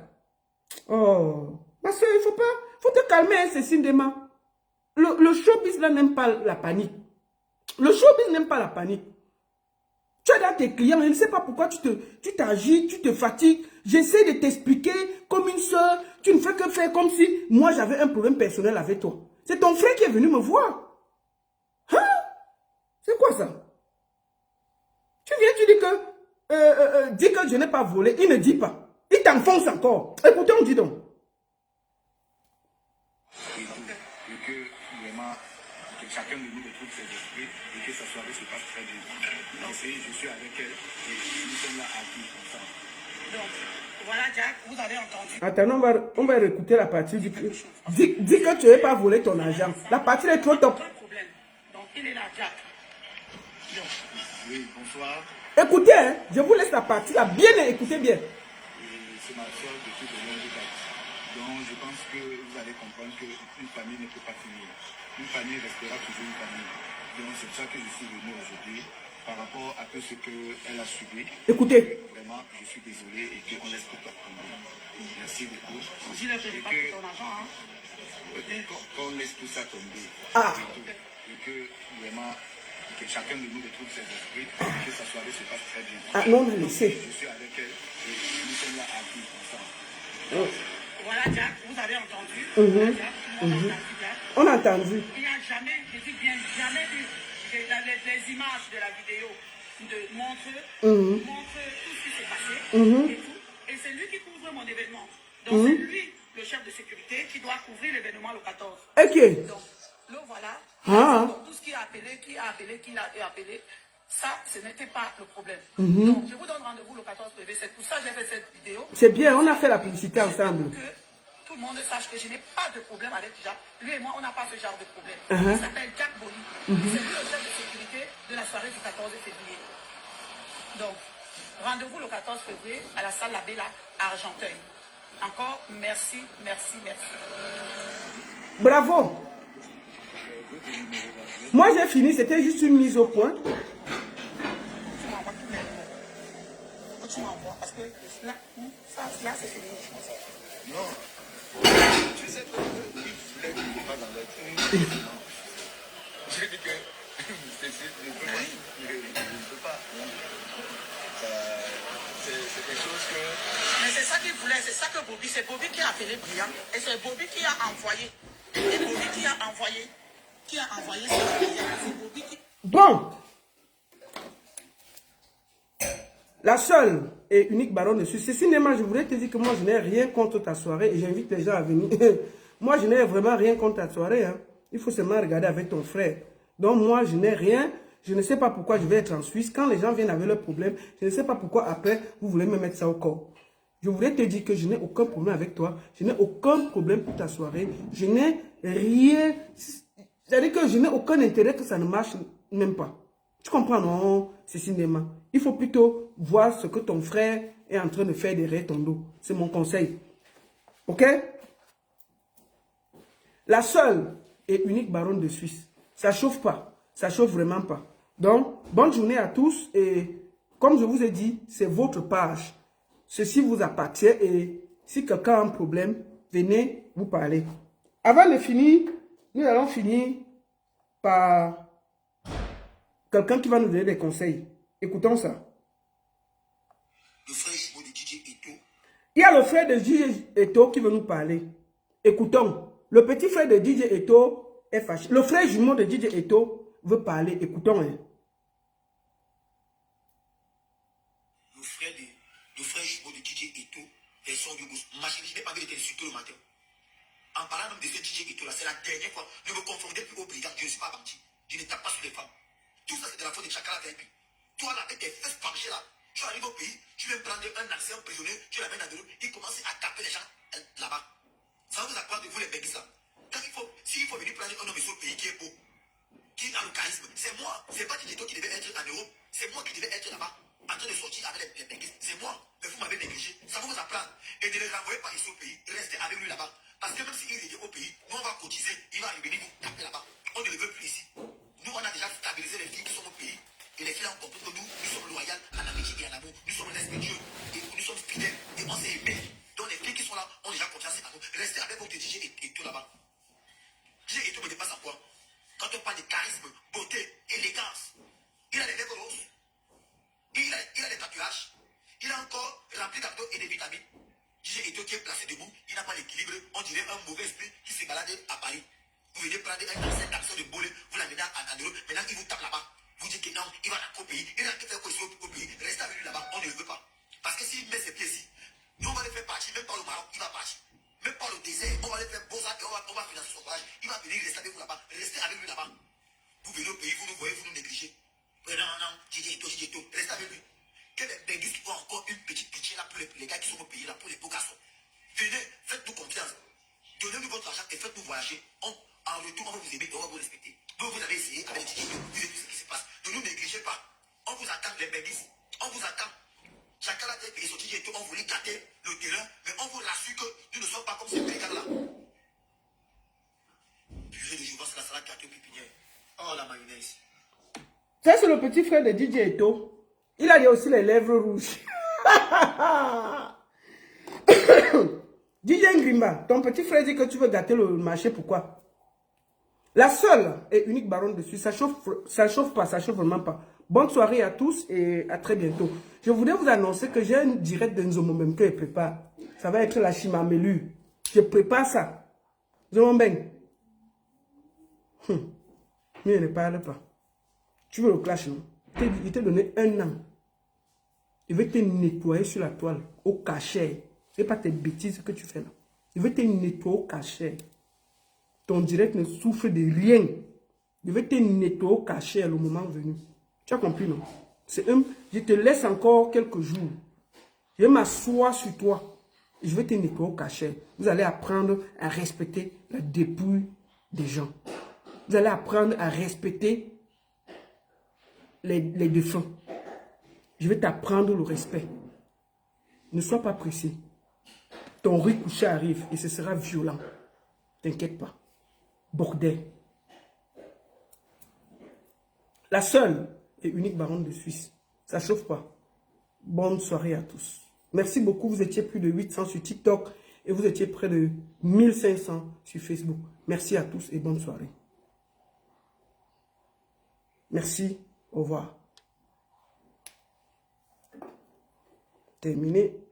Oh, ma soeur, il faut te calmer, hein, Cécile Ndema. Le showbiz là n'aime pas la panique. Le showbiz n'aime pas la panique. Tu as dans tes clients, je ne sais pas pourquoi tu t'agis, tu te fatigues. J'essaie de t'expliquer comme une soeur. Tu ne fais que faire comme si moi j'avais un problème personnel avec toi. C'est ton frère qui est venu me voir. Hein? C'est quoi ça? Tu viens, tu dis que, dis que je n'ai pas volé. Il ne dit pas. Il t'enfonce encore. Écoutez, on dit donc. Et que vraiment, que chacun de nous retrouve ses esprits et que sa soirée se passe très bien. Je suis avec elle et nous sommes là à vivre ensemble. Donc, voilà, Jack, vous avez entendu. Attends, on va réécouter la partie du... Dis que tu n'as pas volé ton argent. La partie est trop top. Pas de problème. Donc, il est là, Jack. Donc, Oui, bonsoir. Écoutez, hein, je vous laisse la partie là. Bien, écoutez bien. C'est ma soeur depuis de longue date. Donc je pense que vous allez comprendre qu'une famille ne peut pas finir. Une famille restera toujours une famille. Donc c'est pour ça que je suis venu aujourd'hui par rapport à tout ce qu'elle a subi. Écoutez. Vraiment, je suis désolé et qu'on laisse tout tomber. Merci beaucoup. dis-le que je n'ai pas pris ton argent. Hein. Qu'on laisse tout ça tomber. Ah. Et que vraiment, que chacun de nous retrouve ses esprits, que sa soirée se passe très bien. Ah non, on a laissé. Je suis avec elle et nous sommes là à vivre ensemble. Oh. Voilà, Jack, vous avez entendu. Jack, Jack. On a entendu. Il n'y a jamais, je dis bien jamais, les images de la vidéo montrent tout ce qui s'est passé et tout. Et c'est lui qui couvre mon événement. Donc c'est lui, le chef de sécurité, qui doit couvrir l'événement le 14. Ok. Donc, le voilà. Ah. Donc, tout ce qui a appelé, ça, ce n'était pas le problème. Donc, je vous donne rendez-vous le 14 février. C'est pour ça que j'ai fait cette vidéo. C'est bien, on a fait la publicité ensemble. Que tout le monde sache que je n'ai pas de problème avec Jack. Lui et moi, on n'a pas ce genre de problème. Il s'appelle Jack Boli. C'est lui le chef de sécurité de la soirée du 14 février. Donc, rendez-vous le 14 février à la salle La Bella à Argenteuil. Encore, merci. Bravo. Moi, j'ai fini. C'était juste une mise au point. que là, c'est fini. Non. Tu sais que il voulait qu'il ne pas dans l'autre. J'ai dit que je ne peux pas. C'est quelque chose que... Mais c'est ça qu'il voulait, c'est ça que Bobby, c'est Bobby qui a appelé Brian. Et c'est Bobby qui a envoyé. Et Bobby qui a envoyé. Qui a envoyé ça à Brian. C'est Bobby qui... Bon. La seule et unique baronne de Suisse. Ceci, Néma, je voudrais te dire que moi, je n'ai rien contre ta soirée et j'invite les gens à venir. Moi, je n'ai vraiment rien contre ta soirée. Hein. Il faut seulement regarder avec ton frère. Donc, moi, je n'ai rien. Je ne sais pas pourquoi je vais être en Suisse. Quand les gens viennent avec leurs problèmes, je ne sais pas pourquoi après, vous voulez me mettre ça au corps. Je voudrais te dire que je n'ai aucun problème avec toi. Je n'ai aucun problème pour ta soirée. Je n'ai rien... C'est-à-dire que je n'ai aucun intérêt que ça ne marche même pas. Tu comprends, non? C'est cinéma. Il faut plutôt voir ce que ton frère est en train de faire derrière ton dos. C'est mon conseil. Ok? La seule et unique baronne de Suisse. Ça chauffe pas. Ça chauffe vraiment pas. Donc, bonne journée à tous. Et comme je vous ai dit, c'est votre page. Ceci vous appartient. Et si quelqu'un a un problème, venez vous parler. Avant de finir, nous allons finir par quelqu'un qui va nous donner des conseils. Écoutons ça. Le frère jumeau de DJ Eto. Il y a le frère de DJ Eto qui veut nous parler. Écoutons. Le petit frère de DJ Eto est fâché. Le frère jumeau de DJ Eto veut parler. Écoutons. Hein. Le frère jumeau de DJ Eto est son du goût. Ma chérie, je n'ai pas vu de t'insulter le matin. En parlant même de ce DJ Eto là, c'est la dernière fois. Ne me confondez plus au brigand. Je ne suis pas bandit. Je ne tape pas sur les femmes. Tout ça, c'est de la faute de Chakala VIP. Toi, là, avec tes fesses penchées, là, tu arrives au pays, tu viens prendre un ancien prisonnier, tu l'amènes à de l'eau, il commence à taper les gens là-bas. Ça va vous apprendre de vous, les béguis, là. S'il faut venir prendre un homme sur le pays qui est beau, qui a le charisme, c'est moi. C'est pas Tito qui devait être en Europe. C'est moi qui devais être là-bas, en train de sortir avec les béguis. C'est moi. Mais vous m'avez négligé. Ça va vous apprendre. Et ne le renvoyez pas ici au pays. Restez avec lui là-bas. Parce que même s'il revient au pays, nous, on va cotiser. Il va revenir vous taper là-bas. On ne le veut plus ici. Nous, on a déjà stabilisé les filles qui sont au pays. Et les filles ont compris que nous sommes loyales en amitié et en amour. Nous sommes respectueux. Et nous sommes fidèles. Et on s'est aimés. Donc les filles qui sont là ont déjà confiance en nous. Restez avec votre DJ et tout là-bas. DJ et tout me dépasse à quoi? Quand on parle de charisme, beauté, élégance, il a les lèvres roses. Il a des tatouages. Il a encore rempli d'abdos et de vitamines. DJ Eto qui est placé debout, il n'a pas l'équilibre. On dirait un mauvais esprit qui se balade à Paris. Vous venez prendre un ancien garçon de bolé, vous l'amenez à Andorre, maintenant il vous tape là-bas. Vous dites que non, il va au pays, il a fait quoi ici au pays, restez avec lui là-bas, on ne le veut pas. Parce que s'il met ses pieds ici, nous on va le faire partir, même pas au Maroc, il va partir. Même pas le désert, on va le faire Beaux-Arts et on va financer son voyage. Il va venir rester avec vous là-bas, restez avec lui là-bas. Vous venez au pays, vous nous voyez, vous nous négligez. Mais non, non, DJ Eto, restez avec lui. Que les béguis ont encore une petite pitié là pour les gars qui sont au pays là, pour les beaux garçons. Venez, faites-nous confiance. Donnez-nous votre argent et faites-nous voyager. En retour, on va vous aimer et on va vous respecter. Vous avez essayé avec les DJ, vous avez vu ce qui se passe. Ne nous négligez pas. On vous attend, les béguis. On vous attend. Chacun a été payé son DJ, on voulait gâter le terrain, mais on vous rassure que nous ne sommes pas comme ces brigands-là. Purée de jouvence, la salade gâteau pépinière. Oh, la mayonnaise. Ça, c'est le petit frère de DJ Eto. Il a aussi les lèvres rouges. DJ Ngrimba, ton petit frère dit que tu veux gâter le marché, pourquoi? La seule et unique baronne dessus, ça chauffe pas, ça chauffe vraiment pas. Bonne soirée à tous et à très bientôt. Je voudrais vous annoncer que j'ai un direct de Nzomo même que je prépare. Ça va être la Chimamelu. Je prépare ça. Nzomo Beng. Mais ne parle pas. Tu veux le clash, non? Il t'a donné 1 an. Il veut te nettoyer sur la toile, au cachet. C'est pas tes bêtises que tu fais là. Il veut te nettoyer au cachet. Ton direct ne souffre de rien. Il veut te nettoyer au cachet le moment venu. Tu as compris, non? Je te laisse encore quelques jours. Je vais m'asseoir sur toi. Et je vais te nettoyer au cachet. Vous allez apprendre à respecter la dépouille des gens. Vous allez apprendre à respecter les défunts. Je vais t'apprendre le respect. Ne sois pas pressé. Ton riz couché arrive et ce sera violent. T'inquiète pas. Bordel. La seule et unique baronne de Suisse. Ça chauffe pas. Bonne soirée à tous. Merci beaucoup. Vous étiez plus de 800 sur TikTok et vous étiez près de 1500 sur Facebook. Merci à tous et bonne soirée. Merci. Au revoir. Terminé.